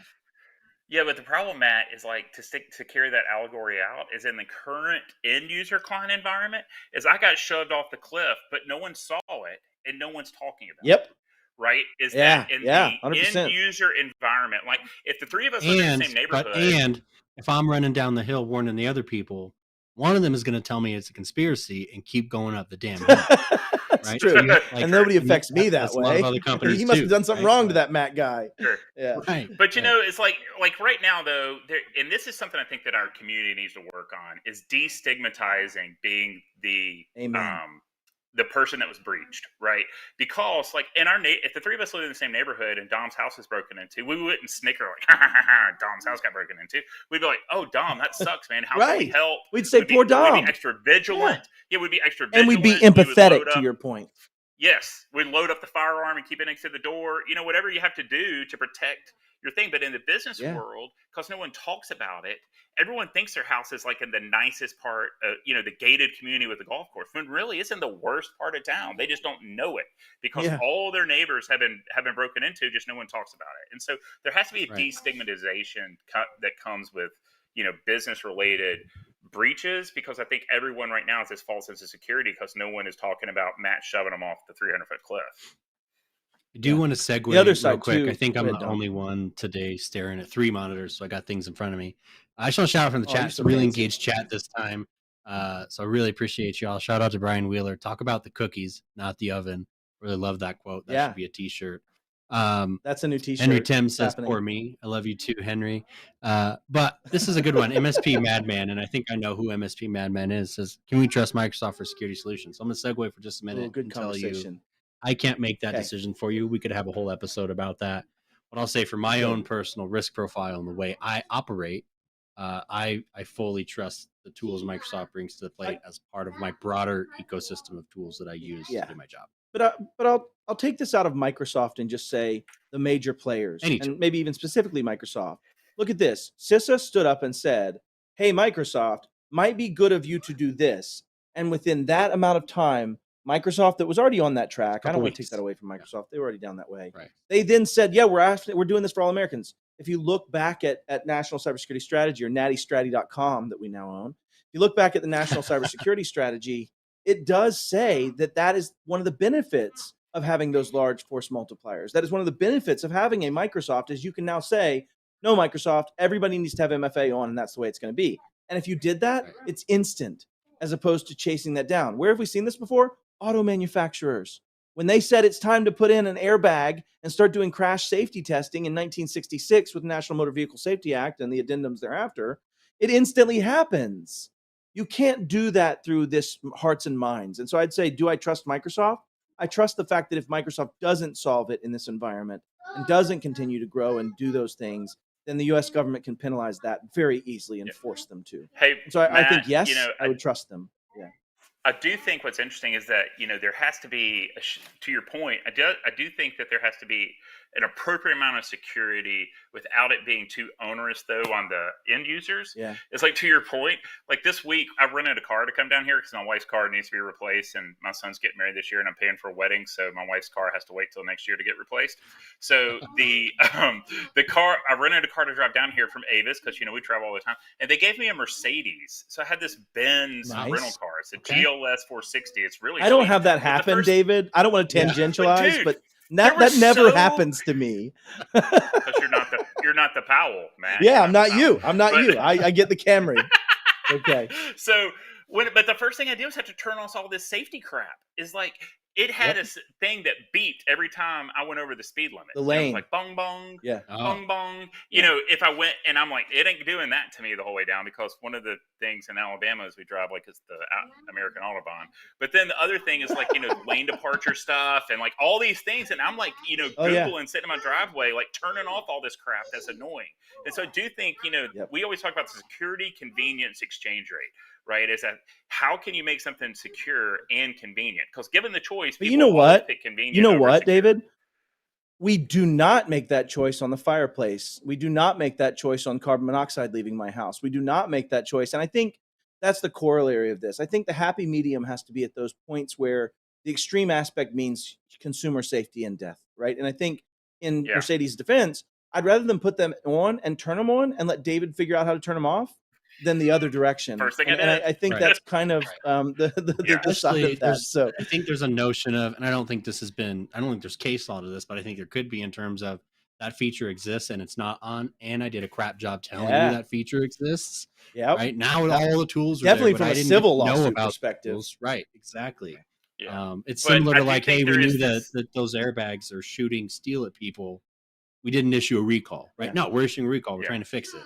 Yeah, but the problem, Matt, is like to carry that allegory out is in the current end user client environment is I got shoved off the cliff, but no one saw it and no one's talking about Yep. it. Right? Is Yeah. that in Yeah. the end 100%. user environment? Like if the three of us live in the same neighborhood, and if I'm running down the hill warning the other people, one of them is going to tell me it's a conspiracy and keep going up the damn hill. That's Right? true. So you- like, And nobody affects me that that's a lot of way. other companies He must too, have done something right? wrong to that Matt guy. sure. Yeah. Right. But you right. know, it's like right now though, and this is something I think that our community needs to work on is destigmatizing being Amen. the person that was breached, right? Because like in our if the three of us live in the same neighborhood and Dom's house is broken into, we wouldn't snicker like, ha, ha, ha, ha, Dom's house got broken into. We'd be like, oh, Dom, that sucks, man. How can we Right. help? We'd say, We'd be, poor Dom. We'd be extra vigilant. Yeah, we'd be extra And vigilant. we'd be We would empathetic load to up- your point. Yes, we'd load up the firearm and keep it next to the door. You know, whatever you have to do to protect your thing. But in the business Yeah. world, because no one talks about it, everyone thinks their house is like in the nicest part, the gated community with the golf course. When really it's in the worst part of town. They just don't know it because Yeah. all their neighbors have been broken into. Just no one talks about it. And so there has to be a Right. destigmatization that comes with business related breaches, because I think everyone right now has this false sense of security because no one is talking about Matt shoving them off the 300-foot cliff. I do want to segue The other real side, quick. too. I think Go I'm ahead, the Dom. only one today staring at 3 monitors, so I got things in front of me. I just want to shout out from the Oh, chat. you're It's so a really fancy. engaged chat this time. So I really appreciate y'all. Shout out to Brian Wheeler. Talk about the cookies, not the oven. Really love that quote. That Yeah. should be a t-shirt. That's a new t-shirt. Henry Tim It's says, happening. "Poor me. I love you too, Henry." But this is a good one. MSP Madman, and I think I know who MSP Madman is. Says, "Can we trust Microsoft for security solutions?" So I'm going to segue for just a minute Ooh, good and tell you, conversation. I can't make that Okay. decision for you. We could have a whole episode about that. But I'll say for my Good. own personal risk profile and the way I operate, I fully trust the tools Microsoft brings to the plate as part of my broader ecosystem of tools that I use Yeah. to do my job. But I'll take this out of Microsoft and just say the major players, Any and maybe even specifically Microsoft. Look at this. CISA stood up and said, "Hey, Microsoft, might be good of you to do this." And within that amount of time, Microsoft, that was already on that track, I Couple don't want to take weeks. that away from Microsoft. They were already down that way. Right. They then said, "Yeah, we're doing this for all Americans." If you look back at National Cybersecurity Strategy, or nattystrategy.com that we now own, if you look back at the National Cybersecurity Strategy, it does say that is one of the benefits of having those large force multipliers. That is one of the benefits of having a Microsoft, is you can now say, "No, Microsoft, everybody needs to have MFA on, and that's the way it's going to be." And if you did that, Right. it's instant, as opposed to chasing that down. Where have we seen this before? Auto manufacturers. When they said it's time to put in an airbag and start doing crash safety testing in 1966 with the National Motor Vehicle Safety Act and the addendums thereafter, it instantly happens. You can't do that through this hearts and minds. And so I'd say, do I trust Microsoft? I trust the fact that if Microsoft doesn't solve it in this environment and doesn't continue to grow and do those things, then the U.S. government can penalize that very easily and force them to. Hey, And so I Matt, think, yes, I I would trust them. Yeah. I do think what's interesting is that there has to be to your point. I do think that there has to be an appropriate amount of security without it being too onerous, though, on the end users. Yeah. It's like, to your point, like this week I rented a car to come down here because my wife's car needs to be replaced, and my son's getting married this year, and I'm paying for a wedding, so my wife's car has to wait till next year to get replaced. So the car, I rented a car to drive down here from Avis because we travel all the time, and they gave me a Mercedes. So I had this Benz Nice. rental car. It's a Okay. GLS 460. It's really I don't sweet. have that But the happen, first- David. I don't want to Yeah. tangentialize, Dude, but there were that never so- happens to me. Because you're not the Powell, man. Yeah, You're I'm not the you. Powell. I'm not But- you. I get the Camry. Okay. So but the first thing I do is have to turn off all this safety crap. Is like it had a thing that beeped every time I went over the speed limit. The lane. It was like bong bong, bong bong. You know, if I went, and I'm like, it ain't doing that to me the whole way down, because one of the things in Alabama is we drive like it's the American Autobahn. But then the other thing is like, you know, lane departure stuff and like all these things. And I'm like, you know, Googling, sitting in my driveway, like turning off all this crap that's annoying. And so I do think, you know, we always talk about the security convenience exchange rate. Right? Is that how can you make something secure and convenient? Because given the choice, but you know what? You know what, secure. David? We do not make that choice on the fireplace. We do not make that choice on carbon monoxide leaving my house. We do not make that choice. And I think that's the corollary of this. I think the happy medium has to be at those points where the extreme aspect means consumer safety and death, right? And I think in Mercedes' defense, I'd rather them put them on and turn them on and let David figure out how to turn them off than the other direction. First thing and I think that's kind of the side of that. So I think there's a notion of, and I don't think there's case law to this, but I think there could be, in terms of that feature exists and it's not on, and I did a crap job telling you that feature exists. Yeah. Right now, all the tools are definitely there, from I a didn't civil know lawsuit about perspective. right? Exactly. Yeah. It's similar to like, hey, we knew that those airbags are shooting steel at people. We didn't issue a recall, right? No, we're issuing a recall. We're trying to fix it.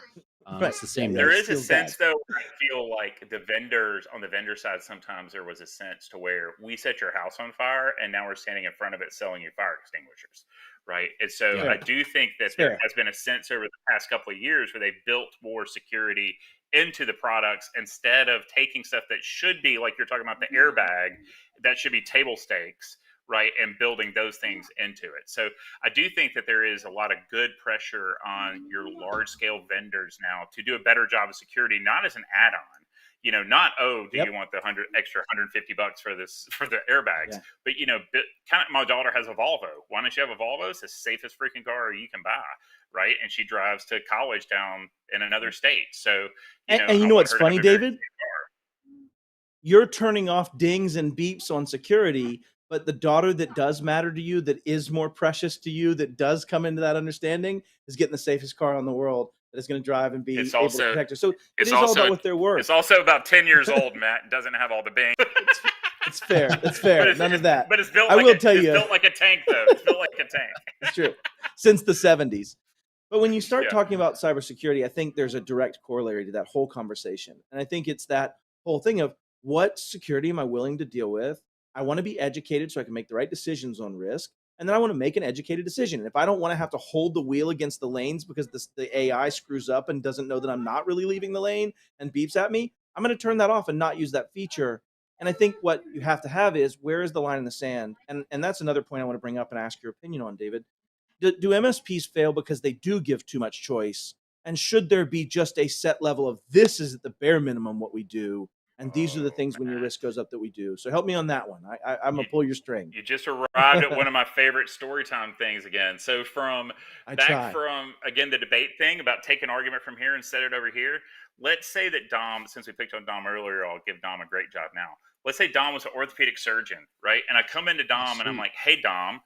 It's the same. There is a sense, though, I feel like the vendors on the vendor side, sometimes there was a sense to where we set your house on fire and now we're standing in front of it selling you fire extinguishers, right? And so I do think that there has been a sense over the past couple of years where they've built more security into the products, instead of taking stuff that should be, like you're talking about the airbag, that should be table stakes, right, and building those things into it. So I do think that there is a lot of good pressure on your large scale vendors now to do a better job of security, not as an add-on, you know, not, do you want the extra $150 for the airbags, but, you know, kind of, my daughter has a Volvo. Why don't you have a Volvo? It's the safest freaking car you can buy, right? And she drives to college down in another state. So, and you know what's funny, David? You're turning off dings and beeps on security, but the daughter that does matter to you, that is more precious to you, that does come into that understanding, is getting the safest car in the world that is going to drive and be able to protect her. So it's all about what they're worth. It's also about 10 years old, Matt, and doesn't have all the bang. It's fair. It's fair. None of that. But it's built it's built like a tank, though. It's built like a tank. It's true. Since the 70s. But when you start talking about cybersecurity, I think there's a direct corollary to that whole conversation. And I think it's that whole thing of, what security am I willing to deal with? I want to be educated so I can make the right decisions on risk. And then I want to make an educated decision. And if I don't want to have to hold the wheel against the lanes because the AI screws up and doesn't know that I'm not really leaving the lane and beeps at me, I'm going to turn that off and not use that feature. And I think what you have to have is, where is the line in the sand? And that's another point I want to bring up and ask your opinion on, David. Do MSPs fail because they do give too much choice? And should there be just a set level of, this is at the bare minimum what we do, and these are the things when your risk goes up that we do? So help me on that one. I'm going to pull your string. You just arrived at one of my favorite story time things again. So from again, the debate thing about take an argument from here and set it over here. Let's say that Dom, since we picked on Dom earlier, I'll give Dom a great job now. Let's say Dom was an orthopedic surgeon, right? And I come into Dom and I'm like, hey, Dom,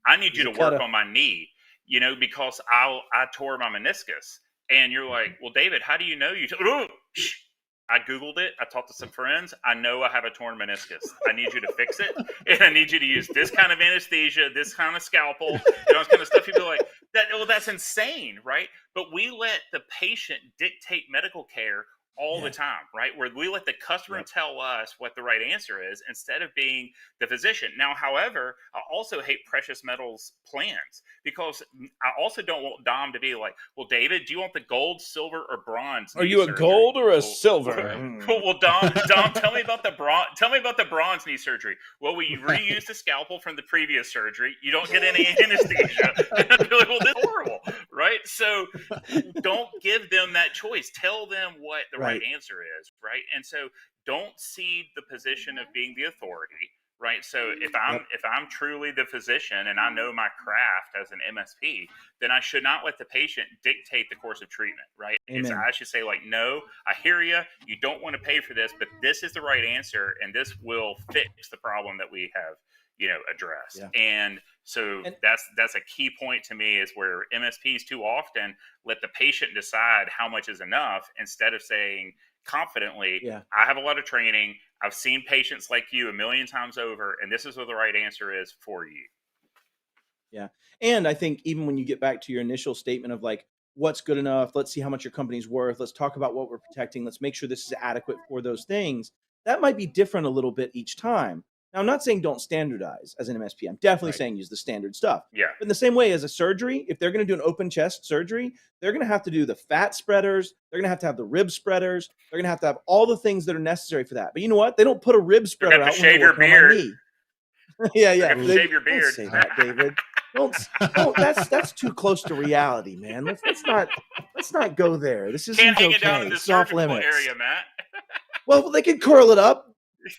I need you to work on my knee, you know, because I tore my meniscus. And you're like, well, David, how do you know you? I Googled it. I talked to some friends. I know I have a torn meniscus. I need you to fix it. And I need you to use this kind of anesthesia, this kind of scalpel, this kind of stuff. People are like, that's insane, right? But we let the patient dictate medical care all the time, right? Where we let the customer tell us what the right answer is instead of being the physician. Now, however, I also hate precious metals plans, because I also don't want Dom to be like, well, David, do you want the gold, silver, or bronze? Are you a gold or a silver? Well, Dom, tell me about the bronze knee surgery. Well, we reused the scalpel from the previous surgery. You don't get any anesthesia. And I'd be like, well, this is horrible, right? So don't give them that choice. Tell them what the right answer is, right? And so don't cede the position of being the authority, right? So if I'm truly the physician and I know my craft as an MSP, then I should not let the patient dictate the course of treatment, right? I should say, like, no, I hear you. You don't want to pay for this, but this is the right answer, and this will fix the problem that we have, addressed. And so that's a key point to me, is where MSPs too often let the patient decide how much is enough, instead of saying, confidently, Yeah. I have a lot of training. I've seen patients like you a million times over, and this is what the right answer is for you. Yeah. And I think even when you get back to your initial statement of like, what's good enough, let's see how much your company's worth, let's talk about what we're protecting, let's make sure this is adequate for those things, that might be different a little bit each time. Now, I'm not saying don't standardize as an MSP. I'm definitely Right. saying use the standard stuff. Yeah. But in the same way as a surgery, if they're going to do an open chest surgery, they're going to have to do the fat spreaders, they're going to have the rib spreaders, they're going to have all the things that are necessary for that. But you know what? They don't put a rib They're going spreader to have out to when they're shave your working on my beard. knee. Yeah, They're yeah. going to shave your beard. Don't say that, David. Don't. That's too close to reality, man. Let's not go there. This isn't Can't hang okay. it down in the It's off surgical limits. area, Matt. Well, they can curl it up.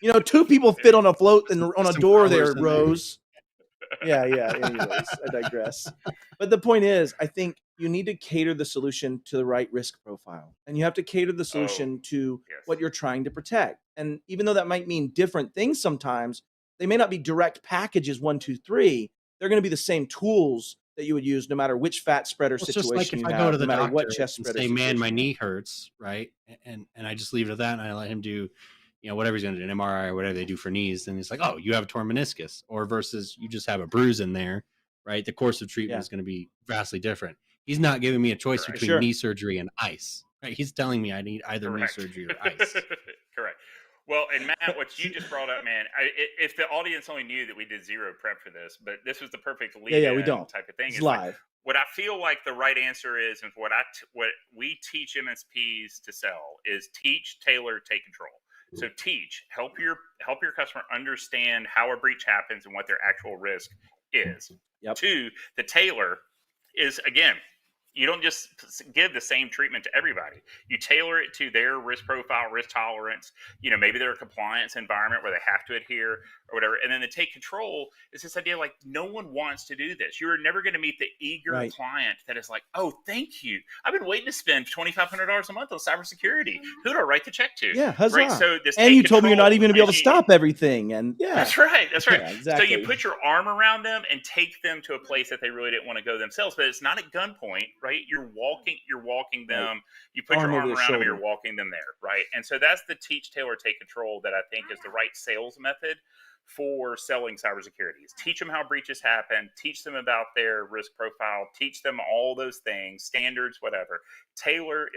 You know, 2 people fit on a float and on a Some door colors there, in there. rows. Yeah. Anyways, I digress. But the point is, I think you need to cater the solution to the right risk profile, and you have to cater the solution to yes. what you're trying to protect. And even though that might mean different things sometimes, they may not be direct packages 1, 2, 3. They're going to be the same tools that you would use no matter which fat spreader Well, it's just like situation if you I go have, to the no matter what doctor chest and spreader say, "Man, my situation you knee hurts," right? And I just leave it at that, and I let him do, whatever he's going to do, an MRI or whatever they do for knees. And it's like, oh, you have a torn meniscus, or versus you just have a bruise in there, right? The course of treatment Yeah. is going to be vastly different. He's not giving me a choice Correct. between Sure. knee surgery and ice, right? He's telling me I need either Correct. knee surgery or ice. Correct. Well, and Matt, what you just brought up, man, if the audience only knew that we did zero prep for this, but this was the perfect lead-in Yeah, we don't. type of thing. It's It's like, live. what I feel like the right answer is, and what we teach MSPs to sell is teach, tailor, take control. So teach, help your customer understand how a breach happens and what their actual risk is. Yep. 2, the tailor is, again, you don't just give the same treatment to everybody. You tailor it to their risk profile, risk tolerance. Maybe they're a compliance environment where they have to adhere or whatever. And then the take control is this idea like no one wants to do this. You're never going to meet the eager Right. client that is like, oh, thank you. I've been waiting to spend $2,500 a month on cybersecurity. Who do I write the check to? Yeah, huzzah. Right. So this And take you told me you're not control even going to be able to is you- stop everything. And yeah. That's right. That's right. Yeah, exactly. So you put your arm around them and take them to a place that they really didn't want to go themselves, but it's not at gunpoint, right? You're walking them. Right. You put Arm your over arm the around them, shoulder. you're walking them there, right? And so that's the teach, tailor, take control that I think is the right sales method for selling cybersecurity. Is teach them how breaches happen, teach them about their risk profile, teach them all those things, standards, whatever. Tailor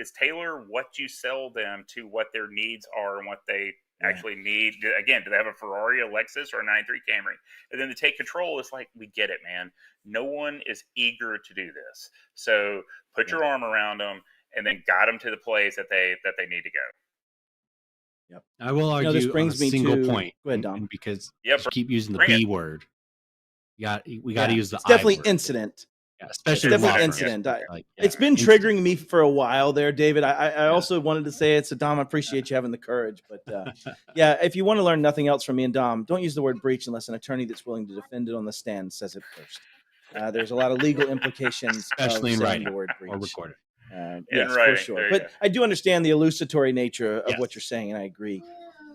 what you sell them to what their needs are and what they actually need. Again, do they have a Ferrari, a Lexus, or a 93 Camry? And then the take control is like, we get it, man. No one is eager to do this. So put your arm around them and then guide them to the place that they need to go. Yep. I will argue this brings on a me single to- point. Go ahead, and- Dom. and because Yep, you keep using the bring it. B word. We got to use the It's definitely I word. incident. Yeah, It's especially in law definitely firms. incident. Like, It's been incident. triggering me for a while there, David. I also wanted to say it. So Dom, I appreciate you having the courage. But yeah, if you want to learn nothing else from me and Dom, don't use the word breach unless an attorney that's willing to defend it on the stand says it first. There's a lot of legal implications, Especially of in saying writing the word or breach. recorded. Yes, writing, for sure. there you But go. I do understand the elucidatory nature of Yes. what you're saying, and I agree.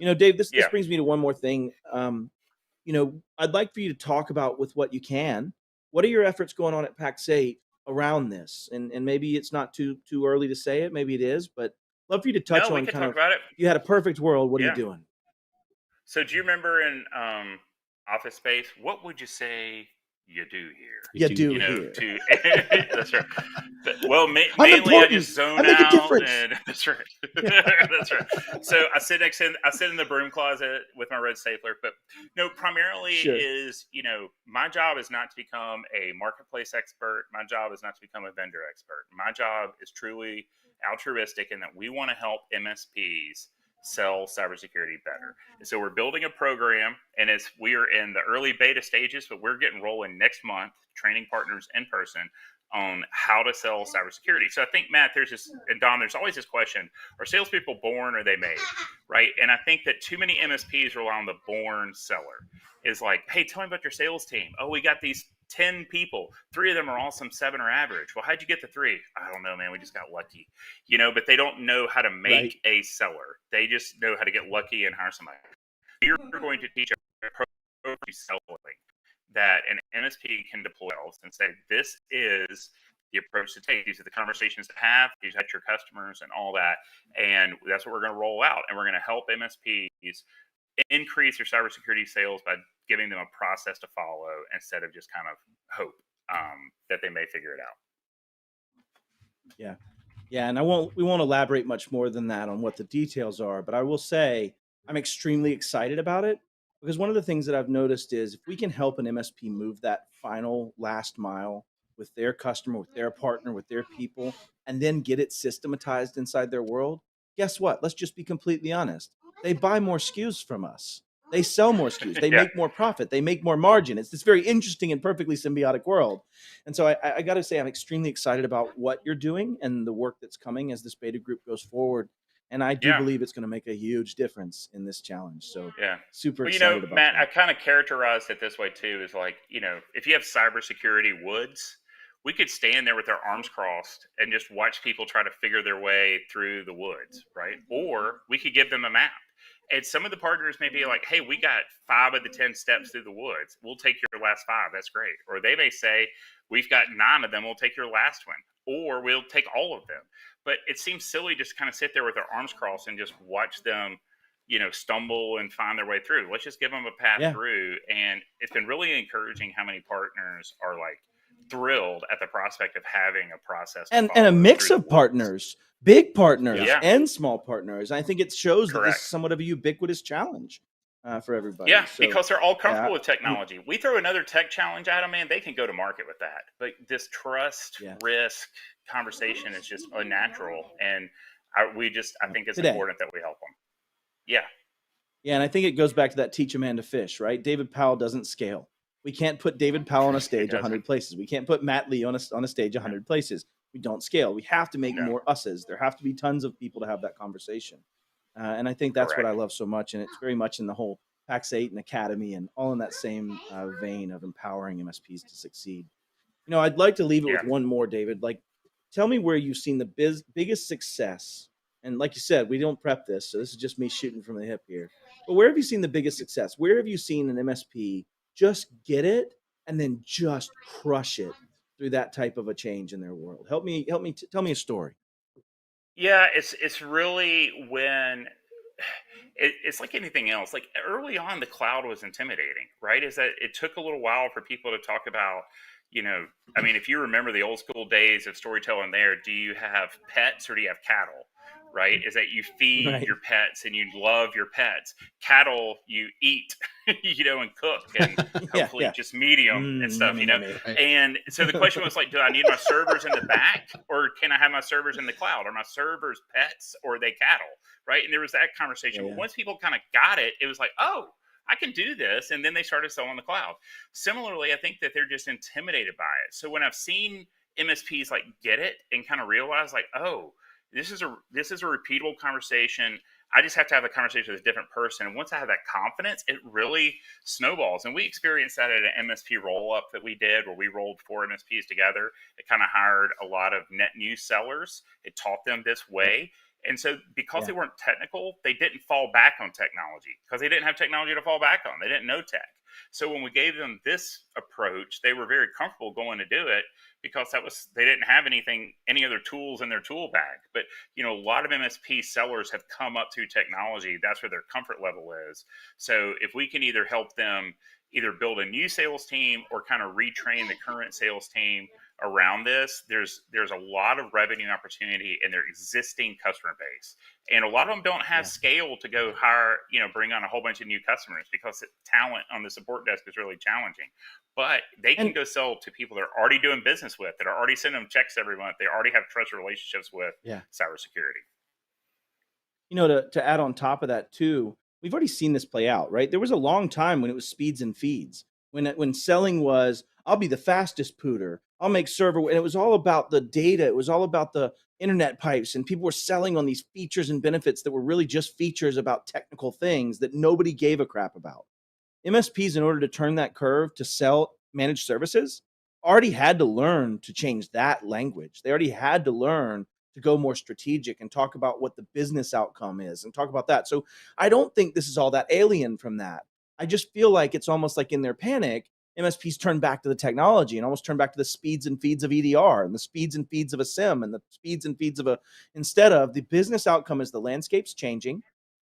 Dave, this Yeah. brings me to one more thing. I'd like for you to talk about, with what you can, what are your efforts going on at Pax8 around this? And maybe it's not too early to say it. Maybe it is, but love for you to touch No, we on can kind talk of, about it. if you had a perfect world, what are Yeah. you doing? So do you remember in Office Space, what would you say you do here? You do You know, here. that's right. Well, I'm mainly I important. just zone I make a out. difference. And, that's right. That's right. So I sit in the broom closet with my red stapler. But no, primarily Sure. is, my job is not to become a marketplace expert. My job is not to become a vendor expert. My job is truly altruistic in that we want to help MSPs sell cybersecurity better. And so we're building a program, and we are in the early beta stages, but we're getting rolling next month, training partners in person on how to sell cybersecurity. So I think, Matt, and Dom, there's always this question: are salespeople born or are they made? Right? And I think that too many MSPs rely on the born seller. Is like, hey, tell me about your sales team. Oh, we got these 10 people. 3 of them are awesome, 7 are average. Well, how'd you get the 3? I don't know, man. We just got lucky. But they don't know how to make a seller. They just know how to get lucky and hire somebody. You're going to teach a program selling that an MSP can deploy and say, this is the approach to take. These are the conversations to have. These are your customers and all that. And that's what we're going to roll out. And we're going to help MSPs increase their cybersecurity sales by giving them a process to follow instead of just kind of hope that they may figure it out. Yeah. Yeah, and we won't elaborate much more than that on what the details are, but I will say I'm extremely excited about it because one of the things that I've noticed is if we can help an MSP move that final last mile with their customer, with their partner, with their people, and then get it systematized inside their world, guess what? Let's just be completely honest. They buy more SKUs from us. They sell more SKUs. They make more profit. They make more margin. It's this very interesting and perfectly symbiotic world. And so I got to say, I'm extremely excited about what you're doing and the work that's coming as this beta group goes forward. And I do believe it's going to make a huge difference in this challenge. So super excited about Matt, that. I kind of characterized it this way too, is like, if you have cybersecurity woods, we could stand there with our arms crossed and just watch people try to figure their way through the woods, right? Or we could give them a map. And some of the partners may be like, hey, we got 5 of the 10 steps through the woods. We'll take your last 5. That's great. Or they may say, we've got 9 of them. We'll take your last one. Or we'll take all of them. But it seems silly just kind of sit there with our arms crossed and just watch them, stumble and find their way through. Let's just give them a path through. And it's been really encouraging how many partners are like thrilled at the prospect of having a process and a mix of partners, big partners and small partners. I think it shows that this is somewhat of a ubiquitous challenge for everybody. Yeah, so, because they're all comfortable with technology. We throw another tech challenge at them, man, they can go to market with that. But this trust risk conversation is just unnatural, and I think it's important that we help them. Yeah, and I think it goes back to that teach a man to fish, right? David Powell doesn't scale. We can't put David Powell on a stage 100 places. We can't put Matt Lee on a stage 100 places. We don't scale. We have to make more us's. There have to be tons of people to have that conversation. And I think that's what I love so much. And it's very much in the whole Pax8 and Academy and all in that same vein of empowering MSPs to succeed. I'd like to leave it with one more, David. Like, tell me where you've seen the biggest success. And like you said, we don't prep this, so this is just me shooting from the hip here. But where have you seen the biggest success? Where have you seen an MSP just get it and then just crush it through that type of a change in their world? Tell me a story. Yeah, it's really when it's like anything else. Like early on, the cloud was intimidating, right? Is that it took a little while for people to talk about, if you remember the old school days of storytelling there, do you have pets or do you have cattle? Right? Is that you feed your pets and you love your pets. Cattle, you eat, and cook and hopefully just medium and stuff, And so the question was like, do I need my servers in the back or can I have my servers in the cloud? Are my servers pets or are they cattle? Right? And there was that conversation. But once people kind of got it, it was like, oh, I can do this. And then they started selling the cloud. Similarly, I think that they're just intimidated by it. So when I've seen MSPs like get it and kind of realize like, oh, this is a repeatable conversation. I just have to have a conversation with a different person. And once I have that confidence, it really snowballs. And we experienced that at an MSP roll-up that we did where we rolled 4 MSPs together. It kind of hired a lot of net new sellers. It taught them this way. And so because they weren't technical, they didn't fall back on technology because they didn't have technology to fall back on. They didn't know tech. So when we gave them this approach, they were very comfortable going to do it because they didn't have any other tools in their tool bag. But, a lot of MSP sellers have come up through technology. That's where their comfort level is. So if we can either help them either build a new sales team or kind of retrain the current sales team around this, there's a lot of revenue opportunity in their existing customer base. And a lot of them don't have scale to go hire, bring on a whole bunch of new customers because talent on the support desk is really challenging. But they can go sell to people they're already doing business with, that are already sending them checks every month. They already have trusted relationships with cybersecurity. To add on top of that too, we've already seen this play out, right? There was a long time when it was speeds and feeds, when selling was, I'll be the fastest pooter. I'll make server. And it was all about the data. It was all about the internet pipes. And people were selling on these features and benefits that were really just features about technical things that nobody gave a crap about. MSPs, in order to turn that curve to sell managed services, already had to learn to change that language. They already had to learn to go more strategic and talk about what the business outcome is and talk about that. So I don't think this is all that alien from that. I just feel like it's almost like in their panic, MSPs turn back to the technology and almost turn back to the speeds and feeds of EDR and the speeds and feeds of a SIM and the speeds and feeds of instead of the business outcome is the landscape's changing.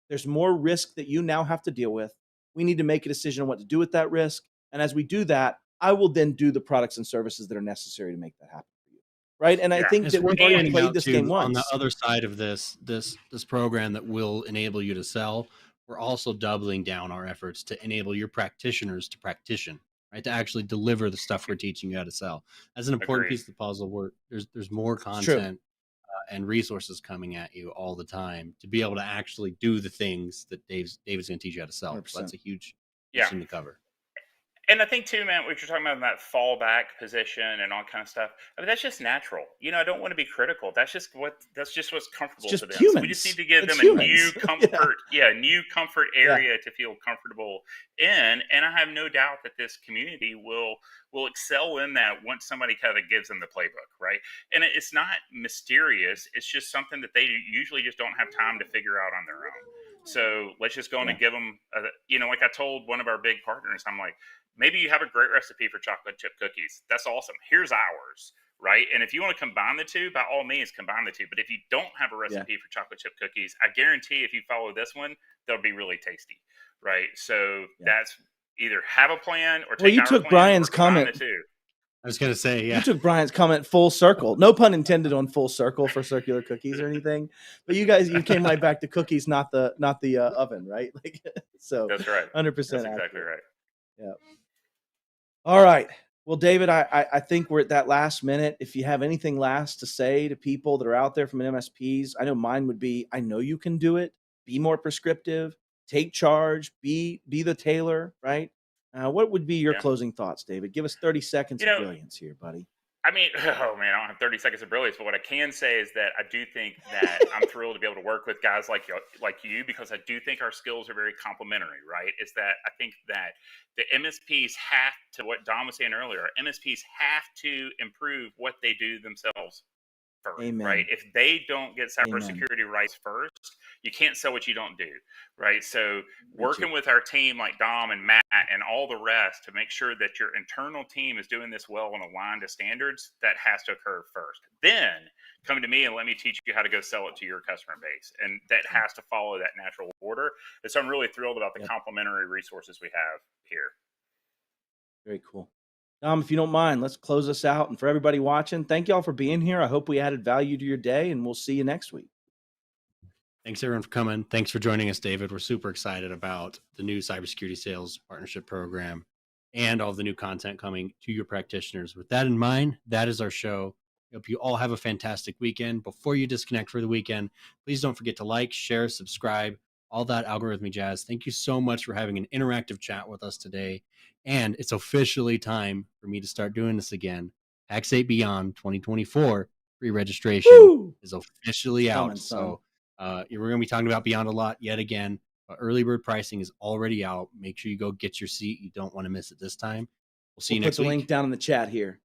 There's more risk that you now have to deal with. We need to make a decision on what to do with that risk. And as we do that, I will then do the products and services that are necessary to make that happen for you. Right. And I think that we've already played this game once. On the other side of this program that will enable you to sell, we're also doubling down our efforts to enable your practitioners to practition, right? To actually deliver the stuff we're teaching you how to sell. That's an important piece of the puzzle where there's more content and resources coming at you all the time to be able to actually do the things that David's going to teach you how to sell. So that's a huge thing to cover. And I think too, man, what you're talking about in that fallback position and all kind of stuff, I mean, that's just natural. You know, I don't want to be critical. That's just what's comfortable to them. So we just need to give them a new comfort, new comfort area to feel comfortable in. And I have no doubt that this community will excel in that once somebody kind of gives them the playbook, right? And it's not mysterious. It's just something that they usually just don't have time to figure out on their own. So let's just go in and give them, like I told one of our big partners, I'm like, maybe you have a great recipe for chocolate chip cookies. That's awesome. Here's ours, right? And if you want to combine the two, by all means, combine the two. But if you don't have a recipe for chocolate chip cookies, I guarantee if you follow this one, they'll be really tasty, right? So that's either have a plan or take you took Brian's comment. I was going to say, you took Brian's comment full circle. No pun intended on full circle for circular cookies or anything. But you came right back to cookies, not the oven, right? Like, so that's right. 100%. That's exactly right. Yeah. All right. Well, David, I think we're at that last minute. If you have anything last to say to people that are out there from MSPs, I know mine would be, I know you can do it. Be more prescriptive. Take charge. Be the tailor, right? What would be your closing thoughts, David? Give us 30 seconds of brilliance here, buddy. I mean, oh man, I don't have 30 seconds of brilliance, but what I can say is that I do think that I'm thrilled to be able to work with guys like you because I do think our skills are very complementary, right? Is that I think that the MSPs have to, what Dom was saying earlier, MSPs have to improve what they do themselves first, right? If they don't get cybersecurity right first, you can't sell what you don't do, right? So working with our team like Dom and Matt and all the rest to make sure that your internal team is doing this well and aligned to standards, that has to occur first. Then come to me and let me teach you how to go sell it to your customer base. And that has to follow that natural order. And so I'm really thrilled about the complementary resources we have here. Very cool. Dom, if you don't mind, let's close us out. And for everybody watching, thank y'all for being here. I hope we added value to your day, and we'll see you next week. Thanks, everyone, for coming. Thanks for joining us, David. We're super excited about the new Cybersecurity Sales Partnership Program and all the new content coming to your practitioners. With that in mind, that is our show. I hope you all have a fantastic weekend. Before you disconnect for the weekend, please don't forget to like, share, subscribe, all that algorithmic jazz. Thank you so much for having an interactive chat with us today. And it's officially time for me to start doing this again. Pax8 Beyond 2024 pre-registration is officially out. So we're going to be talking about Beyond a lot yet again. But early bird pricing is already out. Make sure you go get your seat. You don't want to miss it this time. We'll see you next week. Put the link down in the chat here.